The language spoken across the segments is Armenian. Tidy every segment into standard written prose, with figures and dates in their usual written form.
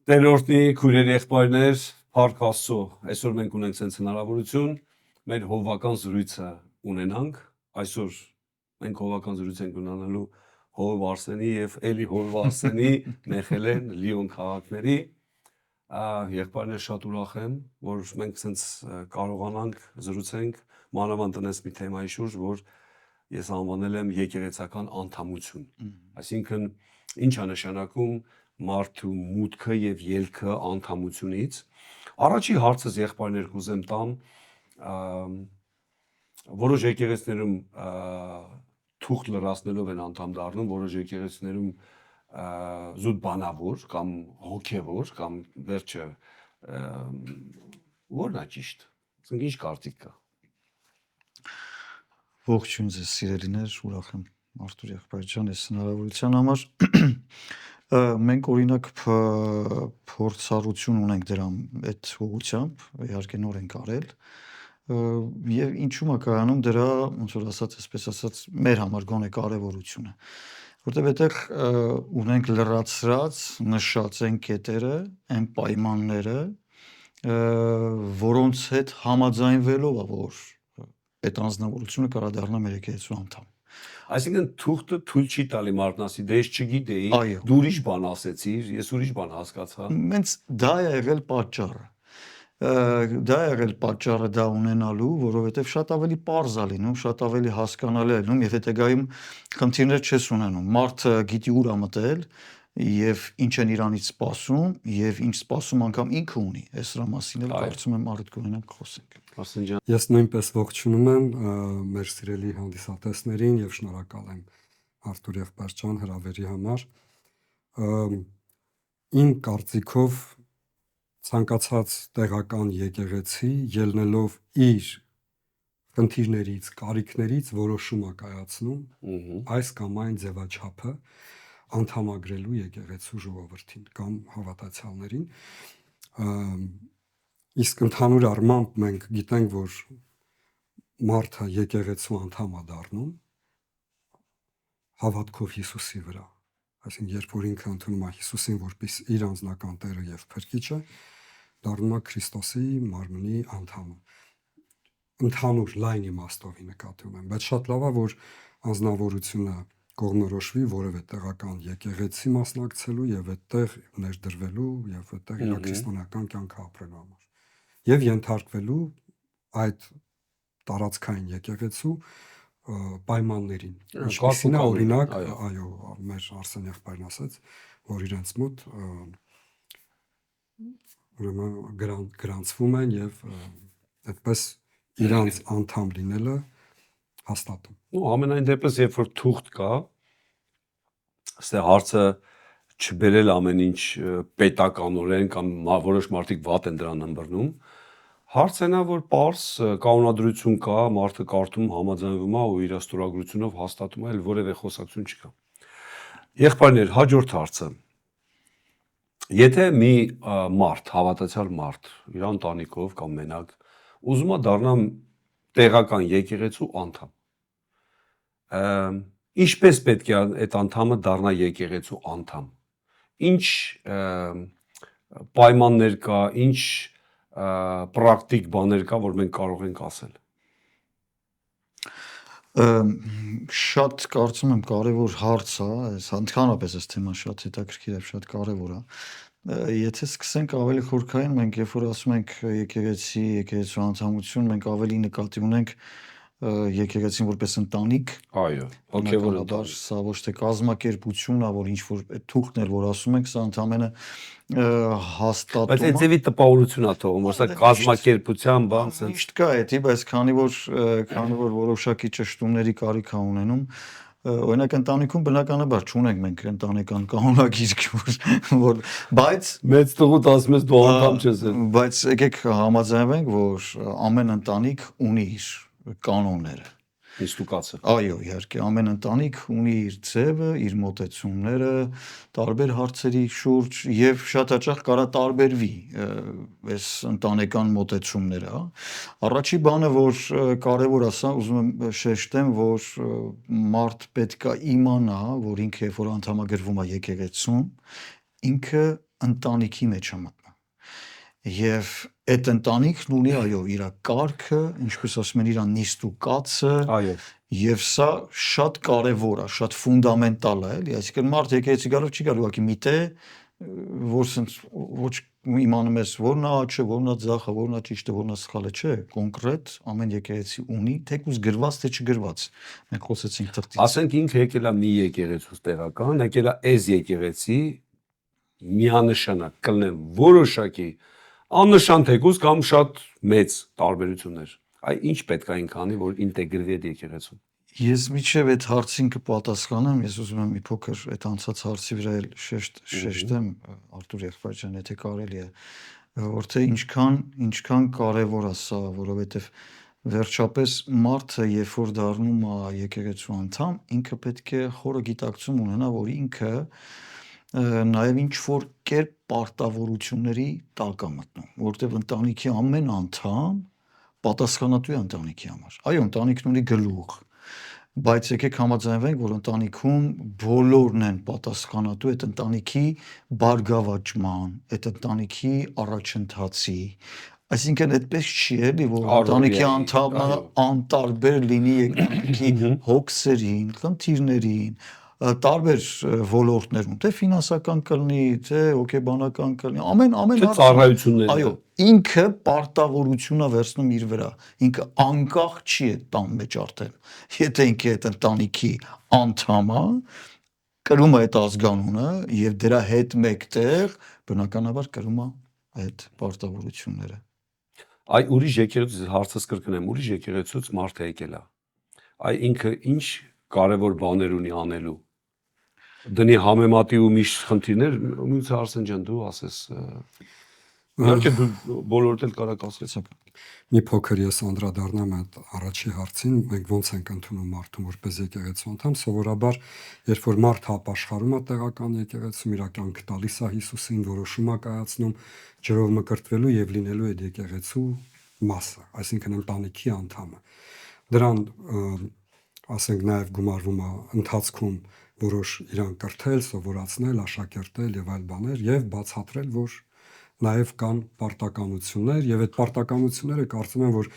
Տերորդի քույրեր եղբայրներ, Փառք Աստծո, այսօր մենք ունենք ցենց հնարավորություն մեր հովվական զրույցը ունենանք, այսօր մենք հովվական զրույց ենք ունենալու Հովվ Արսենի եւ Էլի Հովվ Արսենի Մեխելեն Լիոն քաղաքների, եղբայրներ շատ ուրախ եմ, որ մենք ցենց կարողանանք զրուցենք մանավանդ տնես մի թեմայի շուրջ, որ ես անվանել եմ եկեղեցական անդամություն, այսինքն ինչ է նշանակում մարդու մուտքը եւ ելքը անդամությունից։ Առաջի հարցս եղբայրներ կուզեմ տամ, որոշ եկեղեցիներում թուղթ լրացնելով են անդամ դառնում, որոշ եկեղեցիներում զուտ բանավոր կամ հոգևոր կամ վերջը որն է ճիշտ։ Ասենք ինչ կարծիք կա։ Ողջույն ձեզ սիրելիներ, ուրախ եմ Արտուր եղբայր ջան, այս հնարավորության համար։ Մենք օրինակ փորձառություն ունենք դրա այդ ուղղությամբ, իհարկե նոր ենք արել, եւ ինչու՞մ է կայանում դրա, ոնց որ ասած, այսպես ասած, մեր համար գոնե կարեւորությունը, որտեղ այդտեղ ունենք լրացրած, նշած են կետերը, այն պայմանները, որոնց հետ համաձայնվելով է, որ այդ անձնավորությունը կարա դառնա մեր եկեղեցու անդամ։ Այսինքն թուղթը թույլ չի տալի մարդն ասի, դե ես չգիտեի, դու ուրիշ բան ասեցիր, ես ուրիշ բան հասկացա։ Մենց դա է եղել պատճառը։ Դա է եղել պատճառը դա ունենալու, որովհետև շատ ավելի պարզ է լինում, շատ ավելի հասկանալի է լինում, եւ հետագայում խնդիրներ չես ունենում։ Մարդը գիտի ուր է մտել եւ ինչ են իրանից սպասում եւ ինչ սպասում անգամ ինքը ունի։ Այս դրա մասին էլ կարծում եմ առիթ կունենանք խոսենք։ Արսեն ջան, ես նույնպես ողջունում եմ մեր սիրելի հանդիսատեսներին եւ շնորհակալ եմ Արտուր եղբայր ջան հրավերի համար։ Իմ կարծիքով ցանկացած տեղական եկեղեցի ելնելով իր խնդիրներից, կարիքներից որոշում է կայացնում այս կամ այն ձևաչափը անդամագրելու եկեղեցու ժողովրդին կամ հավատացյալներին, իսկ ընդհանուր առմամբ մենք գիտենք, որ մարդը եկեղեցու անդամ է դառնում հավատքով Հիսուսի վրա, այսինքն երբ որ ինքը ընդունում է Հիսուսին որպես իր անձնական Տերը եւ Փրկիչը, դառնում է Քրիստոսի մարմնի անդամը։ Ընդհանուր լայն իմաստով նկատի ունեմ, բայց շատ լավ է, որ անձնավորությունը կողմնորոշվի որևէ տեղական եկեղեցի մասնակցելու եւ այդտեղ ներդրվելու եւ այդտեղ իր քրիստոնեական կյանքը ապրելու համար եւ ենթարկվելու այդ տարածքային եկեղեցու պայմաններին։ Ինչպիսին է օրինակ, այո, մեր Արսեն եղբայրն ասաց, որ իրենց մոտ ուրեմն գրանցվում են եւ այդպես իրանց անդամ լինելը հաստատում։ Ու ամենայն դեպս, երբ որ թուղթ կա, այստեղ հարցը չբերել ամեն ինչ պետականորեն կամ որոշ մարդիկ վատ են դրան ըմբռնում, հարցն է, որ պարզ կանոնադրություն կա, մարդը կարդում, համաձայնվում է ու իր ստորագրությունով հաստատում է, այլ որևէ խոսակցություն չկա։ Եղբայրներ, հաջորդ հարցը։ Եթե մի մարդ, հավատացյալ մարդ, իր ընտանիքով կամ մենակ, ուզում է դառնալ տեղական եկեղեցու անդամ, ինչպես պետք է այդ անդամը դառնա եկեղեցու անդամ։ Ինչ պայմաններ կա, ինչ պրակտիկ բաներ կա, որ մենք կարող ենք ասել։ Շատ կարծում եմ կարևոր հարց է, այս ընդհանրապես այս թեման շատ հետաքրքիր է, շատ կարևոր է։ Եթե սկսենք ավելի խորքային, մենք երբ որ ասում ենք եկեղեցի, եկեղեցու անդամություն, մենք ավելի նկատի ունենք եկեղեցին որպես ընտանիք, այո, հոգևոր ընտանիք, սա ոչ թե կազմակերպություն է, որ ինչ որ թուղթն էր, որ ասում ենք, սա ընդամենը հաստատում է։ Բայց այդ ձևի տպավորություն է թողում, որ սա կազմակերպության բան է։ Միշտ կա էդի, բայց քանի որ որոշակի ճշտումների կարիք է ունենում, օրինակ ընտանիքում բնականաբար չունենք մենք ընտանեկան կանոնագիր, բայց մեծ տղուտ ասում ես դու անդամ չես։ Բայց եկեք համաձայնվենք, որ ամեն ընտանիք ունի իր կանոնները։ Ինստուկացը։ Այո, իհարկե, ամեն ընտանիք ունի իր ձևը, իր մոտեցումները, տարբեր հարցերի շուրջ եւ շատ հաճախ կարա տարբերվի այս ընտանեկան մոտեցումները։ Առաջի բանը, որ կարեւոր է, սա ուզում եմ շեշտեմ, որ մարդ պետք է իմանա, որ ինքը երբ որ անդամագրվում է եկեղեցուն, ինքը ընտանիքի մեջ է մտնում։ Եվ այդ ընտանիքն ունի այո իր կարգը, ինչպես ասում են, իր նիստ ու կացը, Այո։ եւ սա շատ կարեւոր է, շատ ֆունդամենտալ է, էլի, այսինքն մարդ եկեղեցի գալով չի գալու ուղղակի մի տեղ, որ սենց ոչ իմանում ես որն է աճը, որն է ձախը, որն է ճիշտը, որն է սխալը, չէ, կոնկրետ ամեն եկեղեցի ունի, թեկուզ գրված թե չգրված։ Մենք խոսեցինք թղթից։ Ասենք ինքը եկել է մի եկեղեցուց տեղական, եկել է այս եկեղեցի միանշանակ կլնեն որոշակի աննշան թեկուզ կամ շատ մեծ տարբերություններ։ Այ ինչ պետք է ինքը անի, որ ինտեգրվի այդ եկեղեցուն։ Ես միջև այդ հարցին կպատասխանեմ, ես ուզում եմ մի փոքր այդ անցած հարցի վրա էլ շեշտեմ Արտուր եղբայրջան, եթե կարելի է, որ թե ինչքան կարևոր է սա, որովհետև վերջապես մարդը, երբ որ դառնում է եկեղեցու անդամ, ինքը պետք է խորը գիտակցում ունենա, որ ինքը նաև ինչ որ կերպ պարտավորությունների տակ է մտնում, որովհետև ընտանիքի ամեն անդամ պատասխանատու է ընտանիքի համար։ Այո, ընտանիքն ունի գլուխ, բայց եկեք համաձայնվենք, որ ընտանիքում բոլորն են պատասխանատու այդ ընտանիքի բարգավաճման, այդ ընտանիքի առաջընթացի։ Այսինքն այդպես չի էլի, որ ընտանիքի անդամը անտարբեր լինի ընտանիքի հոգսերին, խնդիրներին, տարբեր ոլորտներում, թե ֆինանսական կլինի, թե հոգեբանական կլինի, ամեն ծառայություններ։ Այո, ինքը պարտավորություն է վերցնում իր վրա, ինքը անկախ չի այդ տան մեջ արդեն։ Եթե ինքը այդ ընտանիքի անդամ է, կրում է այդ ազգանունը եւ դրա հետ մեկտեղ բնականաբար կրում է այդ պարտավորությունները։ Այ ուրիշ եկեղեցուց հարցս կրկնեմ, ուրիշ եկեղեցուց մարդ է եկել է։ Այ ինքը ինչ կարևոր բաներ ունի անելու։ Դնի համեմատի ու միշտ խնդիրներ, ումից Արսեն ջան դու ասես։ Իհարկե դու բոլորդ էլ կարաք ասես։ Մի փոքր ես անդրադառնամ այդ առաջի հարցին, մենք ոնց ենք ընդունում մարդուն որպես եկեղեցու անդամ, սովորաբար երբ որ մարդ ապաշխարում է տեղական եկեղեցում, իր կյանքը տալիս է Հիսուսին, որոշում է կայացնում ջրով մկրտվելու եւ լինելու այդ եկեղեցու մասը, այսինքն ընտանիքի անդամը։ Դրան ասենք նաեւ գումարվում է ընթացքում որոշ իրան կրթել, սովորացնել, աշակերտել եւ այլ բաներ եւ բացատրել, որ նաև կան պարտականություններ եւ այդ պարտականությունները կարծում եմ որ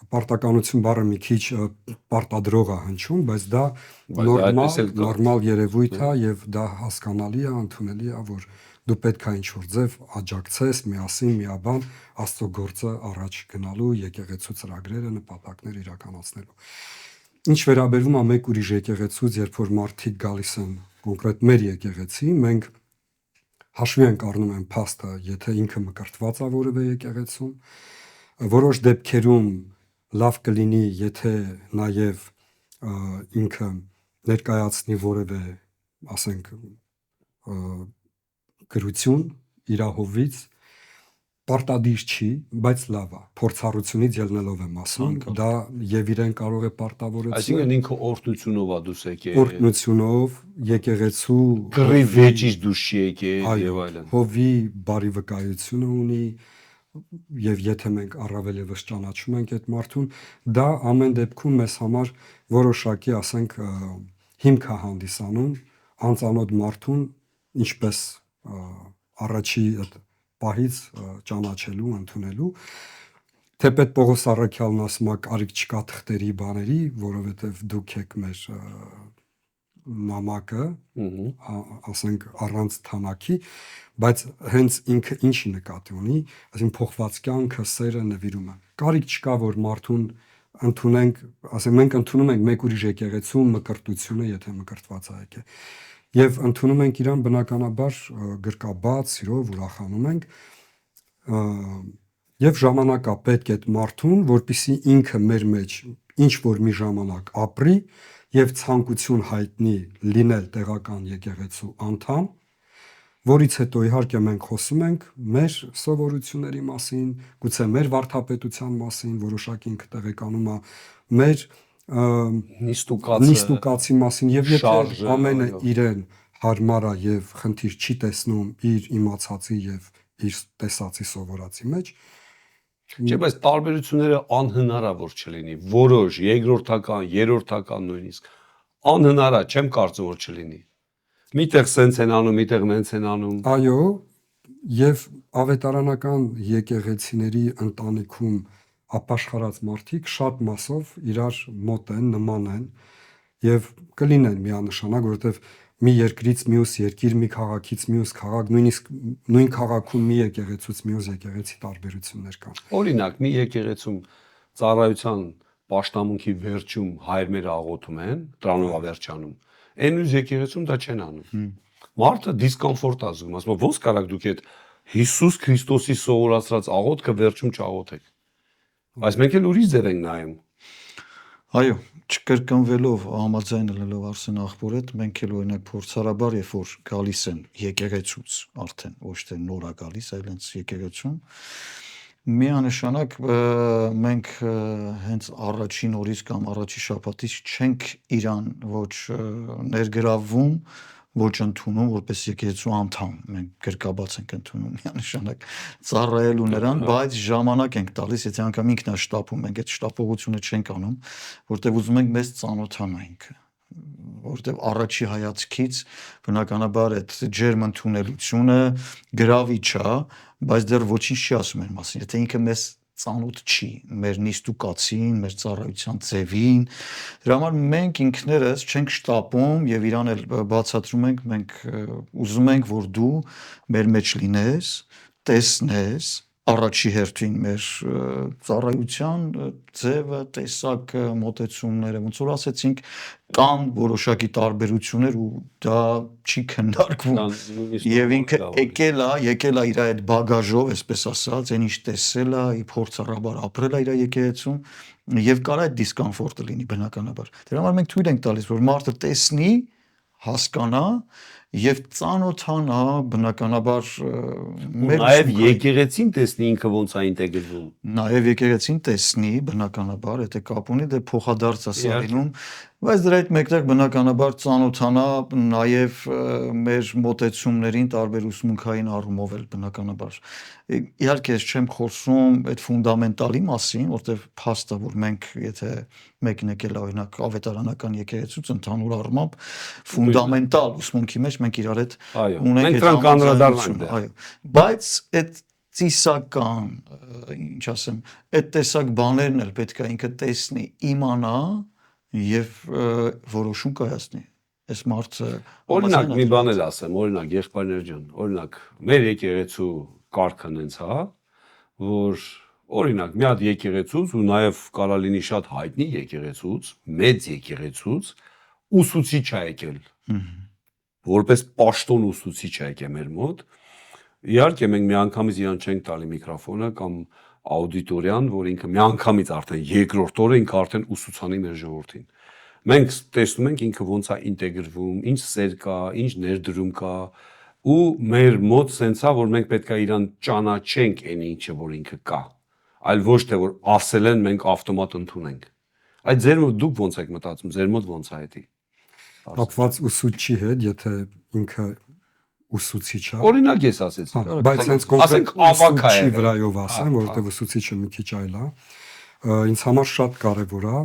պարտականություն բառը մի քիչ պարտադրող է հնչում, բայց դա նորմալ երևույթ է եւ դա հասկանալի է, ընդունելի է, որ դու պետք է ինչ-որ ձև աջակցես, միասին, միաբան Աստծո գործը առաջ գնալու, եկեղեցու ծրագրերը, նպատակները իրականացնելու։ Ինչ վերաբերում է մեկ ուրիշ եկեղեցուց, երբ որ մարդիկ գալիս են կոնկրետ մեր եկեղեցի, մենք հաշվի ենք առնում են փաստը, եթե ինքը մկրտված է որևէ եկեղեցում, որոշ դեպքերում լավ կլինի, եթե նաև ինքը ներկայացնի որևէ, ասենք, գրություն իր հովից, պարտադիր չի, բայց լավ է, փորձառությունից ելնելով եմ ասում, դա եւ իրեն կարող է պարտավորեցնել։ Այսինքն ինքը օրհնությունով է դուս եկել։ Օրհնությունով, եկեղեցու գրի վեճից դուս չի եկել եւ այլն։ Հովի բարի վկայությունը ունի եւ եթե մենք առավել եւս ճանաչում ենք այդ մարդուն, դա ամեն դեպքում մեզ համար որոշակի, ասենք, հիմք է հանդիսանում անծանոթ մարդուն ինչպես առաջի այդ պահից ճանաչելու, ընդունելու, թեպետ Պողոս Առաքյալն ասում է կարիք չկա թղթերի բաների, որովհետև դուք եք մեր նամակը, ասենք առանց թանակի, բայց հենց ինքը ինչի նկատի ունի, այսինքն փոխված կյանքը, սերը, նվիրումը։ Կարիք չկա, որ մարդուն ընդունենք, ասենք մենք ընդունում ենք մեկ ուրիշ եկեղեցու մկրտությունը, եթե մկրտված է եկել։ Եվ ընդունում ենք իրան բնականաբար գրկաբաց, սիրով ուրախանում ենք եւ ժամանակ է պետք այդ մարդուն, որպեսզի ինքը մեր մեջ ինչ որ մի ժամանակ ապրի եւ ցանկություն հայտնի լինել տեղական եկեղեցու անդամ, որից հետո իհարկե մենք խոսում ենք մեր սովորությունների մասին, գուցե մեր վարդապետության մասին, որոշակի ինքը տեղեկանում է մեր նիստուկացի մասին եւ եթե ամենը իրեն հարմար է եւ խնդիր չի տեսնում իր իմացածի եւ իր տեսածի սովորածի մեջ, չէ, բայց տարբերությունները անհնար է որ չլինի, որոշ երկրորդական, երրորդական նույնիսկ անհնար է, չեմ կարծում որ չլինի։ Միտեղ սենց են անում, միտեղ նենց են անում։ Այո, եւ ավետարանական եկեղեցիների ընտանիքում ապաշխարած մարդիկ շատ մասով իրար մոտ են, նման են եւ կլինեն միանշանակ, որովհետեւ մի երկրից մյուս երկիր, մի քաղաքից մյուս քաղաք, նույնիսկ նույն քաղաքում մի եկեղեցուց մյուս եկեղեցի տարբերություններ կան։ Օրինակ, մի եկեղեցում ծառայության պաշտամունքի վերջում հայրմերը աղոթում են, դրանով ավերջանում։ Այն ուզ եկեղեցում դա չեն անում։ Մարդը դիսկոմֆորտ է զգում, ասում ոնց կարաք դուք այդ Հիսուս Քրիստոսի սովորացրած աղոթքը վերջում չաղոթեք։ Բայց մենք էլ ուրիշ ձև ենք նայում։ Այո, չկրկնվելով, համաձայնելով Արսեն աղբոր հետ, մենք էլ օրինակ փորձարաբար, երբ որ գալիս են եկեղեցուց, արդեն ոչ թե նորա գալիս, այլ հենց եկեղեցում, միանշանակ մենք հենց առաջին օրից կամ առաջի շաբաթից չենք իրան ոչ ներգրավում, ոչ ընդունում որպես եկեղեցու անդամ, մենք գրկաբաց ենք ընդունում միանշանակ ծառայելու նրան, բայց ժամանակ ենք տալիս, եթե անգամ ինքն է շտապում, մենք այդ շտապողությունը չենք անում, որտեղ ուզում ենք մեզ ծանոթանա ինքը, որտեղ առաջի հայացքից բնականաբար այդ ջերմ ընդունելությունը գրավիչ է, բայց դեռ ոչինչ չի ասում մեր մասին, եթե ինքը մեզ ծանոթ չի, մեր նիստուկացին, մեր ծառայության ձևին, դրա համար մենք ինքներս չենք շտապում եւ իրան էլ բացատրում ենք, մենք ուզում ենք, որ դու մեր մեջ լինես, տեսնես առաջի հերթին մեր ծառայության ձևը, տեսակը, մոտեցումները, ոնց որ ասեցինք, կան որոշակի տարբերություններ ու դա չի քննարկվում։ Եվ ինքը եկել է իր այդ բագաժով, այսպես ասած, այն ինչ տեսել է, փորձառաբար ապրել է իր եկեղեցում եւ կարող է դիսկոմֆորտը լինի բնականաբար։ Դրա համար մենք թույլ ենք տալիս, որ մարդը տեսնի, հասկանա եւ ծանոթանա բնականաբար մեր նաեւ եկեղեցին տեսնի ինքը ոնց է ինտեգրվում, նաեւ եկեղեցին տեսնի բնականաբար, եթե կապ ունի դե փոխադարձ է սարինում, բայց դրա հետ մեկտեղ բնականաբար ծանոթանա նաեւ մեր մոտեցումներին տարբեր ուսմունքային առումով էլ բնականաբար։ Իհարկե ես չեմ խոսում այդ ֆունդամենտալի մասին, որտեղ փաստ է, որ մենք եթե մեկն եկել է օրինակ ավետարանական եկեղեցուց ընդհանուր առմամբ ֆունդամենտալ ուսմունքի մեջ մենք իրար հետ ունենք այդ անդրադառնանք, այո, բայց այդ ծիսական, ինչ ասեմ, այդ տեսակ բաներն էլ պետք է ինքը տեսնի, իմանա եւ որոշում կայացնի։ Այս մարդը օրինակ մի բան էլ ասեմ, օրինակ եղբայրներ ջան, օրինակ մեր եկեղեցու կարգն հենց հա, որ օրինակ մի հատ եկեղեցուց ու նաեւ կարա լինի շատ հայտնի եկեղեցուց, մեծ եկեղեցուց ուսուցիչ է եկել։ Որպես պաշտոն ուսուցիչ է եկել մեր մոտ։ Իհարկե մենք միանգամից իրան չենք տալի միկրոֆոնը կամ աուդիտորիան, որ ինքը միանգամից արդեն երկրորդ օրը ինքը արդեն ուսուցանի մեր ժողովրդին։ Մենք տեսնում ենք ինքը ոնց է ինտեգրվում, ինչ սեր կա, ինչ ներդրում կա, ու մեր մոտ սենց է, որ մենք պետք է իրան ճանաչենք այն ինչը, որ ինքը կա, այլ ոչ թե որ ասել են մենք ավտոմատ ընդունենք։ Այդ ձեր մոտ դուք ոնց եք մտածում, ձեր մոտ ոնց է դա։ Կապված ուսուցչի հետ, եթե ինքը ուսուցիչ է։ Օրինակ ես ասեցի, բայց հենց կոնկրետ ուսուցչի վրայով ասեմ, որովհետև ուսուցիչը մի քիչ այլ է։ Ինձ համար շատ կարևոր է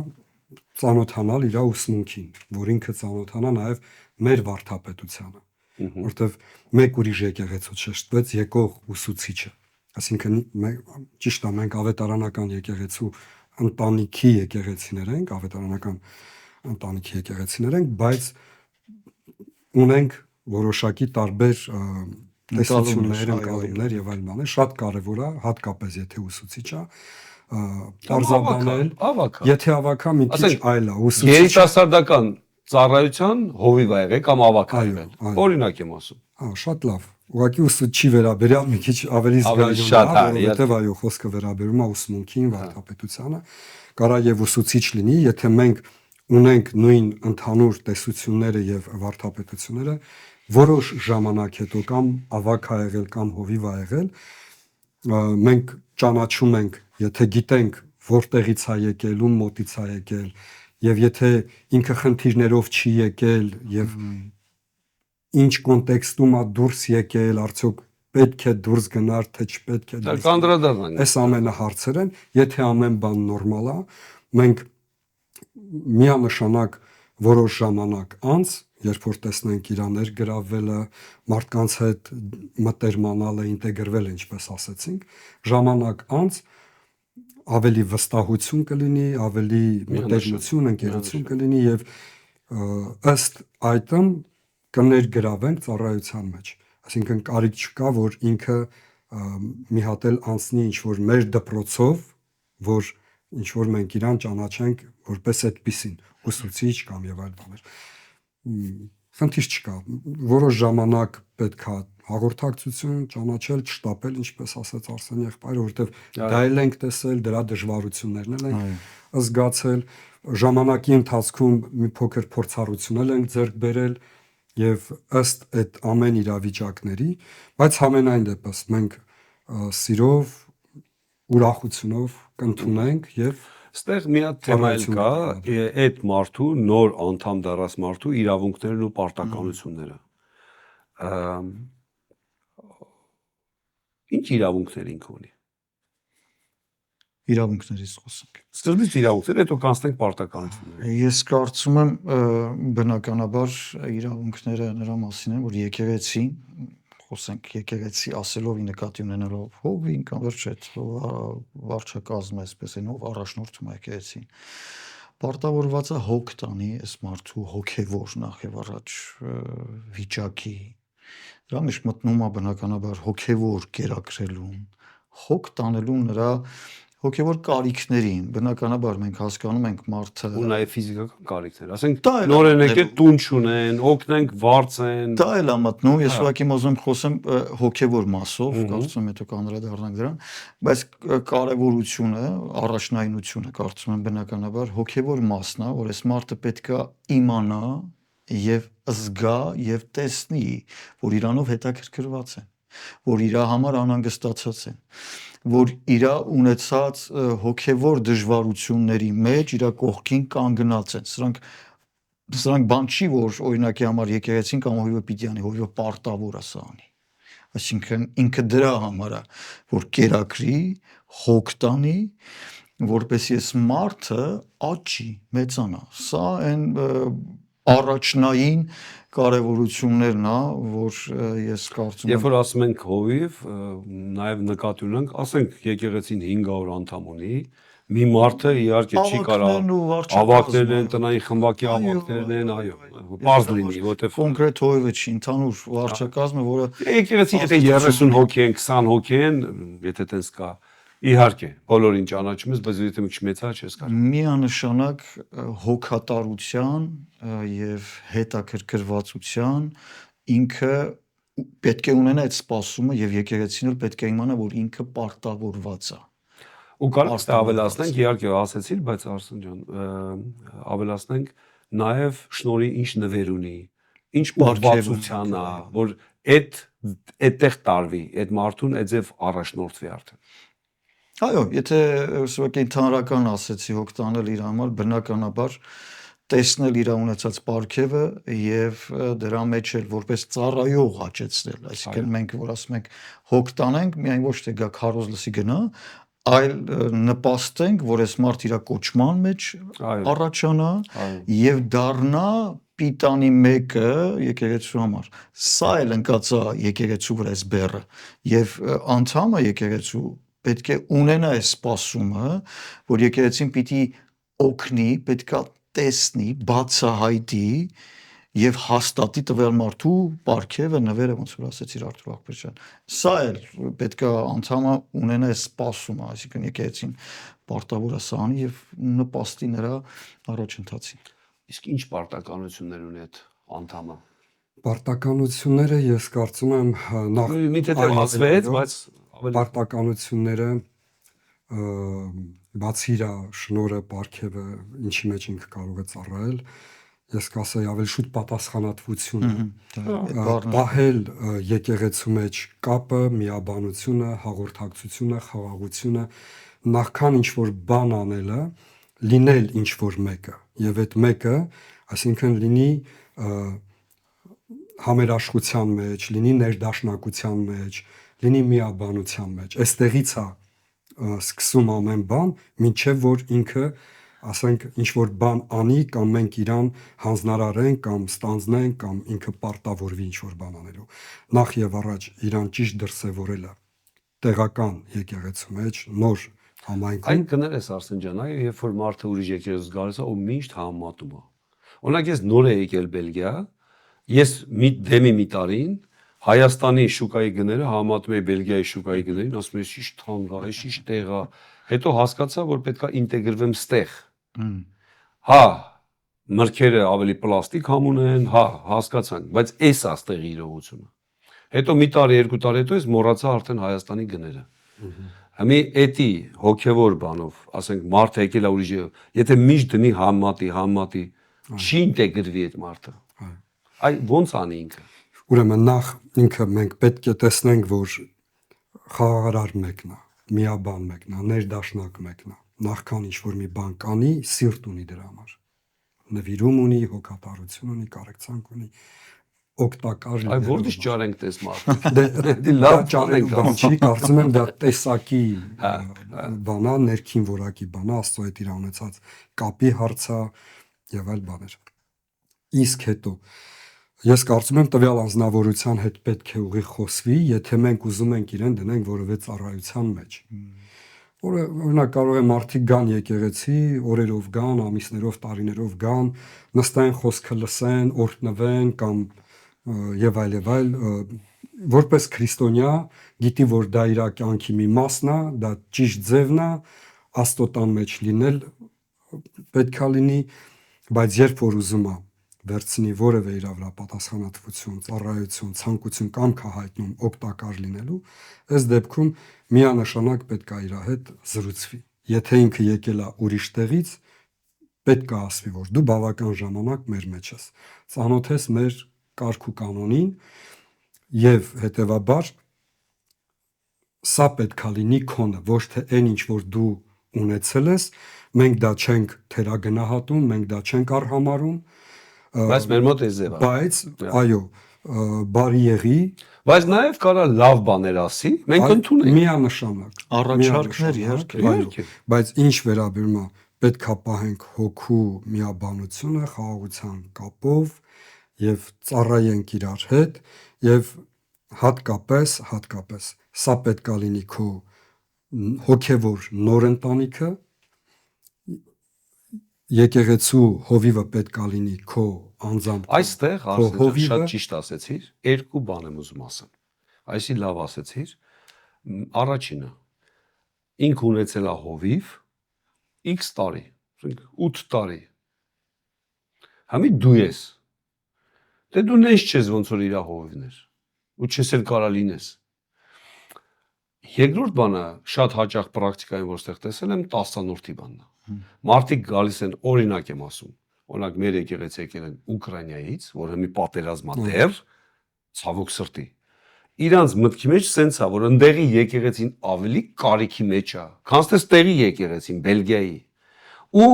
ծանոթանալ իր ուսմունքին, որ ինքը ծանոթանա նաև մեր վարդապետությանը, որովհետև մեկ ուրիշ եկեղեցու շեշտվեց եկող ուսուցիչը, այսինքն ճիշտ է, մենք ավետարանական եկեղեցու ընտանիքի եկեղեցիներ ենք, ավետարանական ընտանիքի եկեղեցիներ ենք, բայց ունենք որոշակի տարբեր տեսություններ, ընկալումներ եւ այլ բաներ, շատ կարեւոր է, հատկապես եթե ուսուցիչ է, արձաբանել, եթե ավակա մի քիչ այլ է, ուսուցիչ երիտասարդական ծառայության հովիվ է եղել կամ ավակա եղել։ Օրինակ եմ ասում։ Շատ լավ։ Ուղղակի ուսուցչի վերաբերյալ մի քիչ ավելի զգայուն է, որովհետեւ այո, խոսքը վերաբերում է ուսմունքին, վարդապետությանը, կարա եւ ուսուցիչ լինի, եթե մենք ունենք նույն ընդհանուր տեսությունները եւ վարդապետությունները, որոշ ժամանակ հետո կամ ավակ ա եղել կամ հովիվ ա եղել, մենք ճանաչում ենք, եթե գիտենք որտեղից ա եկել, ում մոտից ա եկել, եւ եթե ինքը խնդիրներով չի եկել եւ ինչ կոնտեքստում ա դուրս եկել, արդյոք պետք է դուրս գնար, թե չպետք է դուրս գնար։ Այս ամենը հարցեր են, եթե ամեն բան նորմալ է, մենք միանշանակ որոշ ժամանակ անց երբ որ տեսնենք իր ներգրավվելը, մարդկանց հետ մտերմանալը, ինտեգրվելը, ինչպես ասեցինք, ժամանակ անց ավելի վստահություն կլինի, ավելի մտերմություն, ընկերություն կլինի եւ ըստ այդմ կներգրավենք ծառայության մեջ։ Այսինքն կարիք չկա, որ ինքը մի հատ էլ անցնի ինչ որ մեր դպրոցով, որ ինչ որ մենք իրան ճանաչենք որպես այդպիսին, ուսուցիչ կամ եւ այլ բաներ։ Խնդիր չկա, որոշ ժամանակ պետքա հաղորդակցություն ճանաչել, չշտապել, ինչպես ասաց Արսեն եղբայրը, որովհետեւ դա էլ ենք տեսել, դրա դժվարություններն էլ ենք զգացել, ժամանակի ընթացքում մի փոքր փորձառություն էլ ենք ձեռք բերել եւ ըստ այդ ամեն իրավիճակների, բայց համենայն դեպս մենք սիրով, ուրախությունով կընդունենք եւ Ստեղ մի հատ թեմա էլ կա, այդ մարդու նոր անդամ դառած մարդու իրավունքներն ու պարտականությունները։ Ինչ իրավունքներ ինքը ունի։ Իրավունքներից խոսենք։ Սկզբից իրավունքներ, հետո կանցնենք պարտականությունները։ Ես կարծում եմ բնականաբար իրավունքները նրա մասին են, որ եկեղեցին, խոսենք եկեղեցի ասելով ի նկատի ունենալով ով ինքան վերջ այդ վարչակազմը, այսպես են, ով առաջնորդում է եկեղեցին, պարտավորված է հոգ տանի այս մարդու հոգևոր նախ եւ առաջ վիճակի, դրա մեջ մտնում է բնականաբար հոգևոր կերակրելուն, հոգ տանելու նրա հոգևոր կարիքներին, բնականաբար մենք հասկանում ենք մարդը ու նաև ֆիզիկական կարիքներ, ասենք նորեն եկել տուն չունեն, օգնենք վարձեն։ Դա էլ է մտնում, ես ուղղակի ուզում խոսեմ հոգևոր մասով, կարծում եմ հետո կանդրադառնանք դրան, բայց կարևորությունը, առաջնայինությունը կարծում եմ բնականաբար հոգևոր մասն է, որ այս մարդը պետքա իմանա եւ զգա եւ տեսնի, որ իրանով հետաքրքրված են, որ իր համար անհանգստացած են, որ իր ունեցած հոգևոր դժվարությունների մեջ իր կողքին կանգնած են։ Սրանք բան չի, որ օրինակի համար եկեղեցին կամ հովիվը պիտի անի, հովիվը պարտավոր է սա անի։ Այսինքն ինքը դրա համար է, որ կերակրի, հոգ տանի, որպեսզի այս մարդը աճի, մեծանա։ Սա այն առաջնային կարևորություններն է, որ ես կարծում եմ։ Երբ որ ասում ենք հովիվ, նաև նկատի ունենք, ասենք եկեղեցին 500 անդամ ունի, մի մարդը իհարկե չի կարող ավակներն են, տնային խմբակի ավակներն են, այո, բարձ լինի, որտեվ կոնկրետ հովիվը չի, ընդհանուր վարչակազմը, որը եկեղեցի եթե 30 հոգի են, 20 հոգի են, եթե տենց կա, իհարկե, բոլորին ճանաչում ես, բայց եթե մի քիչ մեծ է, չես կարող։ Միանշանակ հոգատարության եւ հետաքրքրվածության ինքը պետք է ունենա այդ սպասումը եւ եկեղեցին էլ պետք է իմանա, որ ինքը պարտավորված է։ Ու կարող է ավելացնենք, իհարկե ասեցիր, բայց Արսեն ջան, ավելացնենք նաև շնորհի ինչ նվեր ունի, ինչ պարտավորություն է, որ այդտեղ տարվի, այդ մարդուն այդձև առաջնորդվի արդեն։ Այո, եթե ուղղակի ընդհանրական ասեցի հոգ տանել իր համար, բնականաբար տեսնել իր ունեցած պարգևը եւ դրա մեջ էլ որպես ծառայող աճեցնել, այսինքն մենք որ ասում ենք հոգ տանենք, միայն ոչ թե գա քարոզ լսի գնա, այլ նպաստենք, որ այս մարդ իր կոչման մեջ առաջանա եւ դառնա պիտանի մեկը եկեղեցու համար։ Սա էլ ընկած է եկեղեցու վրա այս բեռը եւ անդամը եկեղեցու պետք է ունենա այս սպասումը, որ եկեղեցին պիտի օգնի, պետքա տեսնի, բացահայտի եւ հաստատի տվյալ մարդու պարգևը, նվերը, ոնց որ ասեցիր Արթուր Աղբերյան։ Սա էլ պետքա անդամը ունենա այս սպասումը, այսինքն եկեղեցին պարտավոր է սա անի եւ նպաստի նրա առաջընթացին։ Իսկ ինչ պարտականություններ ունի այդ անդամը։ Պարտականությունները ես կարծում եմ նախ մի թե ասվեց, բայց պարտականությունները բացի իր շնորհը, պարգևը, ինչի մեջ ինքը կարող է ծառայել, ես կասեի ավելի շուտ պատասխանատվությունը, պահել եկեղեցու մեջ կապը, միաբանությունը, հաղորդակցությունը, խաղաղությունը, նախքան ինչ որ բան անելը, լինել ինչ որ մեկը, եւ այդ մեկը, այսինքն լինի համերաշխության մեջ, լինի ներդաշնակության մեջ, լինի միաբանության մեջ։ Այստեղից է սկսում ամեն բան, մինչև որ ինքը ասենք ինչ որ բան անի կամ մենք իրան հանձնարարենք կամ ստանձնենք կամ ինքը պարտավորվի ինչ որ բան անելու։ Նախ եւ առաջ իրան ճիշտ դրսևորելը տեղական եկեղեցու մեջ նոր համայնքում Այն կներես Արսեն ջան, այ երբ որ մարդը ուրիշ եկեղեցուց գալիս է ու միշտ համատում է։ Օրինակ ես նոր եմ եկել Բելգիա, ես դեմի մի տարին Հայաստանի շուկայի գները համատում էի Բելգիայի շուկայի գներին, ասում եմ, «Ինչ թանկ է, ինչ տեղ է»։ Հետո հասկացա, որ պետք է ինտեգրվեմ ստեղ։ Հա, մրգերը ավելի պլաստիկ համ ունեն, հա, հասկացանք, բայց էս է ստեղի իրողությունը։ Հետո մի տարի, երկու տարի հետո ես մոռացա արդեն Հայաստանի գները։ Հիմա էդի հոգևոր բանով, ասենք մարդը եկել է ուրիշ, եթե միշտ դնի համատի, չի ինտեգրվի այդ մարդը։ Այ ոնց անի ինքը։ Ուրեմն նախ ինքը մենք պետք է տեսնենք, որ խաղաղարար մեկն է, միաբան մեկն է, ներդաշնակ մեկն է։ Նախքան ինչ որ մի բան կանի, սիրտ ունի դրա համար։ Նվիրում ունի, հոգատարություն ունի, կարեկցանք ունի, օգտակար Այ որտե՞ղ ճարենք տես մարդը։ Դե լավ ճարենք բան չի, կարծում եմ դա տեսակի բանա, ներքին որակի բանա, Աստծո հետ իր ունեցած կապի հարցա եւ այլ բաներ։ Իսկ հետո ես կարծում եմ տվյալ անձնավորության հետ պետք է ուղիղ խոսվի, եթե մենք ուզում ենք իրեն դնենք որևէ ծառայության մեջ։ Օրինակ կարող է մարդիկ գան եկեղեցի, օրերով գան, ամիսներով, տարիներով գան, նստեն, խոսքը լսեն, օրհնվեն կամ եւ այլ, որպես քրիստոնյա գիտի, որ դա իր կյանքի մի մասն է, դա ճիշտ ձևն է, Աստոտան մեջ լինել պետքա լինի, բայց երբ որ ուզում է վերցնի որևէ իր վրա պատասխանատվություն, ծառայություն, ցանկություն կամք է հայտնում օգտակար լինելու, այս դեպքում միանշանակ պետք է իր հետ զրուցվի։ Եթե ինքը եկել է ուրիշ տեղից, պետք է ասվի, որ դու բավական ժամանակ մեր մեջ ես, ծանոթ ես մեր կարգ ու կանոնին եւ հետեւաբար սա պետք է լինի քոնը, ոչ թե այն ինչ որ դու ունեցել ես, մենք դա չենք թերագնահատում, մենք դա չենք արհամարում, Բայց մեր մոտ է ձևը։ բայց այո, բարի եղի, Բայց նաև կարա լավ բաներ ասի, մենք ընդունենք։ միանշանակ Առաջարկներ իհարկե։ Բայց ինչ վերաբերում է պետքա պահենք հոգու միաբանությունը խաղաղության կապով եւ ծառայենք իրար հետ եւ հատկապես սա պետքա լինի քո հոգևոր նոր ընտանիքը, եկեղեցու հովիվը պետքա լինի քո անձամբ Այստեղ Արսեն շատ ճիշտ ասեցիր, երկու բան եմ ուզում ասեմ։ Այսի լավ ասեցիր։ Առաջինը ինք ունեցել է հովիվ X տարի, 8 տարի։ Համի դու ես։ Դե դու նես չես ոնց որ իր հովիվներ։ Ու չես էլ կարա լինես։ Երկրորդ բանը շատ հաճախ պրակտիկային որտեղ տեսել եմ 10-րդի բանն է։ Մարդիկ գալիս են, օրինակ եմ ասում, օրինակ մեր եկեղեցի եկել են Ուկրաինայից, որը մի պատերազմ է դեռ, ցավոք սրտի։ Իրանց մտքի մեջ սենց է, որ ընդեղի եկեղեցին ավելի կարիքի մեջ է, քան թե տեղի եկեղեցին Բելգիայի։ Ու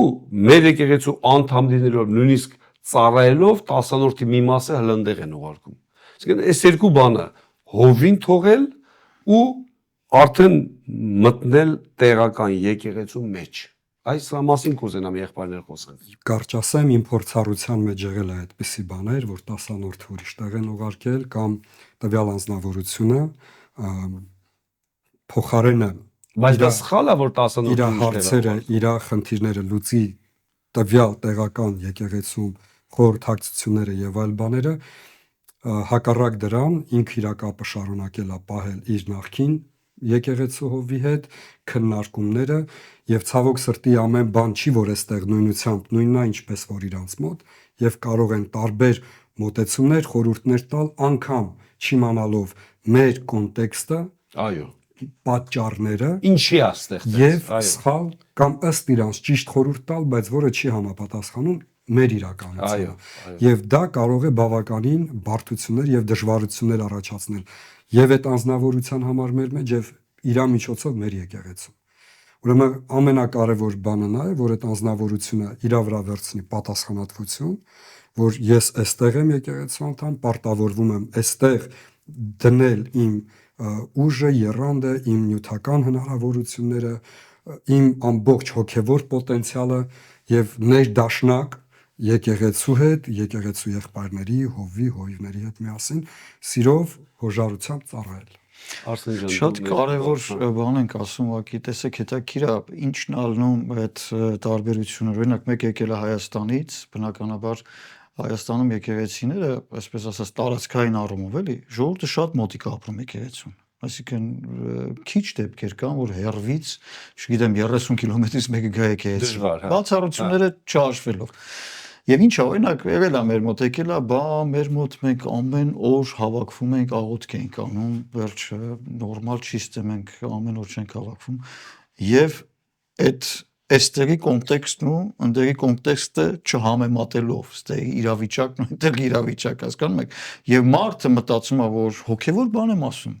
մեր եկեղեցու անդամ լինելով նույնիսկ ծառայելով 10-րդի մի մասը հլնդեղ են ուղարկում։ Այսինքն այս երկու բանը հովին թողել ու արդեն մտնել տեղական եկեղեցու մեջ։ Այս մասին կուզենամ եղբայրներ խոսեն։ Կարճ ասեմ, իմ փորձառության մեջ եղել է այդպիսի բաներ, որ 10-րդ ուրիշ տեղ են ուղարկել կամ տվյալ անձնավորությունը փոխարենը Բայց դա սխալ է, որ 10-րդ իր հարցերը, իր խնդիրները լուծի տվյալ տեղական եկեղեցում խորհրդակցությունները եւ այլ բաները հակառակ դրան ինքը իր կապը շարունակել է պահել իր նախքին եկեղեցու հովի հետ քննարկումները եւ ցավոք սրտի ամեն բան չի որ այստեղ նույնությամբ նույնն է ինչպես որ իրանց մոտ եւ կարող են տարբեր մոտեցումներ խորհուրդներ տալ անգամ չիմանալով մեր կոնտեքստը այո պատճառները ինչի է ստեղծել եւ սխալ կամ ըստ իրանց ճիշտ խորհուրդ տալ բայց որը չի համապատասխանում մեր իրականությանը եւ դա կարող է բավականին բարդություններ եւ դժվարություններ առաջացնել եւ այդ անձնավորության համար մեր մեջ եւ իրա միջոցով մեր եկեղեցու ուրեմն ամենակարևոր բանը նա է որ այդ անձնավորությունը իրա վրա վերցնի պատասխանատվություն որ ես այստեղ եմ եկեղեցու անդամ պարտավորվում եմ այստեղ դնել իմ ուժը եռանդը իմ նյութական հնարավորությունները իմ ամբողջ հոգևոր պոտենցիալը եւ ներդաշնակ եկեղեցու հետ, եկեղեցու եղբայրների, հովիվների հետ միասին սիրով հոժարությամբ ծառայել։ Արսեն ջան, Շատ կարևոր բան ենք ասում, ուղղակի տեսեք հետաքրքիր է ինչն ալնում այդ տարբերությունը։ Օրինակ մեկ եկել է Հայաստանից, բնականաբար Հայաստանում եկեղեցիները, այսպես ասած, տարածքային առումով էլի, ժողովուրդը շատ մոտիկ ապրում եկեղեցուն։ Այսինքն քիչ դեպքեր կան, որ հեռվից, չգիտեմ, 30 կիլոմետրից մեկը գա եկեղեցի։ Բացառությունները չհաշվելով։ Եվ ինչա, օրինակ, եղել է մեր մոտ, եկել է, բա մեր մոտ մենք ամեն օր հավաքվում ենք, աղոթք ենք անում, վերջը նորմալ չի ստե մենք ամեն օր չենք հավաքվում։ Եվ այդ էստերի կոնտեքստն ու ընդերի կոնտեքստը չհամեմատելով, ստե իրավիճակն ու այնտեղ իրավիճակ, հասկանում եք։ Եվ մարդը մտածում է, որ հոգևոր բան եմ ասում։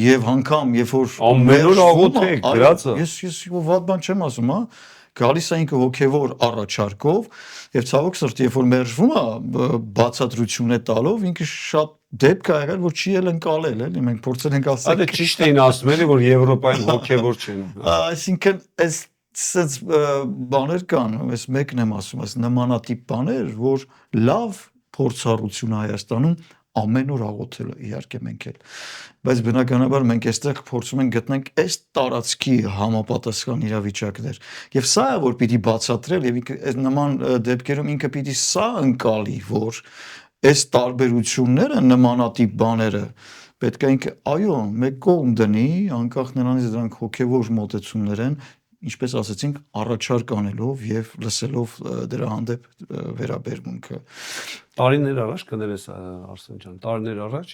Եվ անգամ, երբ որ ամեն օր աղոթեք, գրածը։ Ես վատ բան չեմ ասում, հա։ Գալիս է ինքը հոգևոր առաջարկով եւ ցավոք սրտի երբ որ մերժվում է բացատրություն է տալով ինքը շատ դեպք է եղել որ չի էլ ընկալել էլի մենք փորձել ենք ասել Այդ ճիշտ էին ասում էլի որ Եվրոպայում հոգևոր չեն այսինքն այս բաներ կան այս մեկն եմ ասում այս նմանատիպ բաներ որ լավ փորձառություն Հայաստանում ամեն օր աղոթելը իհարկե մենք էլ բայց բնականաբար մենք այստեղ փորձում ենք գտնենք այս տարածքի համապատասխան իրավիճակներ եւ սա է որ պիտի բացատրել եւ այս նման դեպքերում ինքը պիտի սա ընկալի որ այս տարբերությունները նմանատիպ բաները պետք է ինքը այո մեկ կողմ դնի անկախ նրանից դրանք հոգեվոր մոտեցումներ են ինչպես ասացինք առաջարկ անելով եւ լսելով դրա հանդեպ վերաբերմունքը տարիներ առաջ կներես Արսեն ջան տարիներ առաջ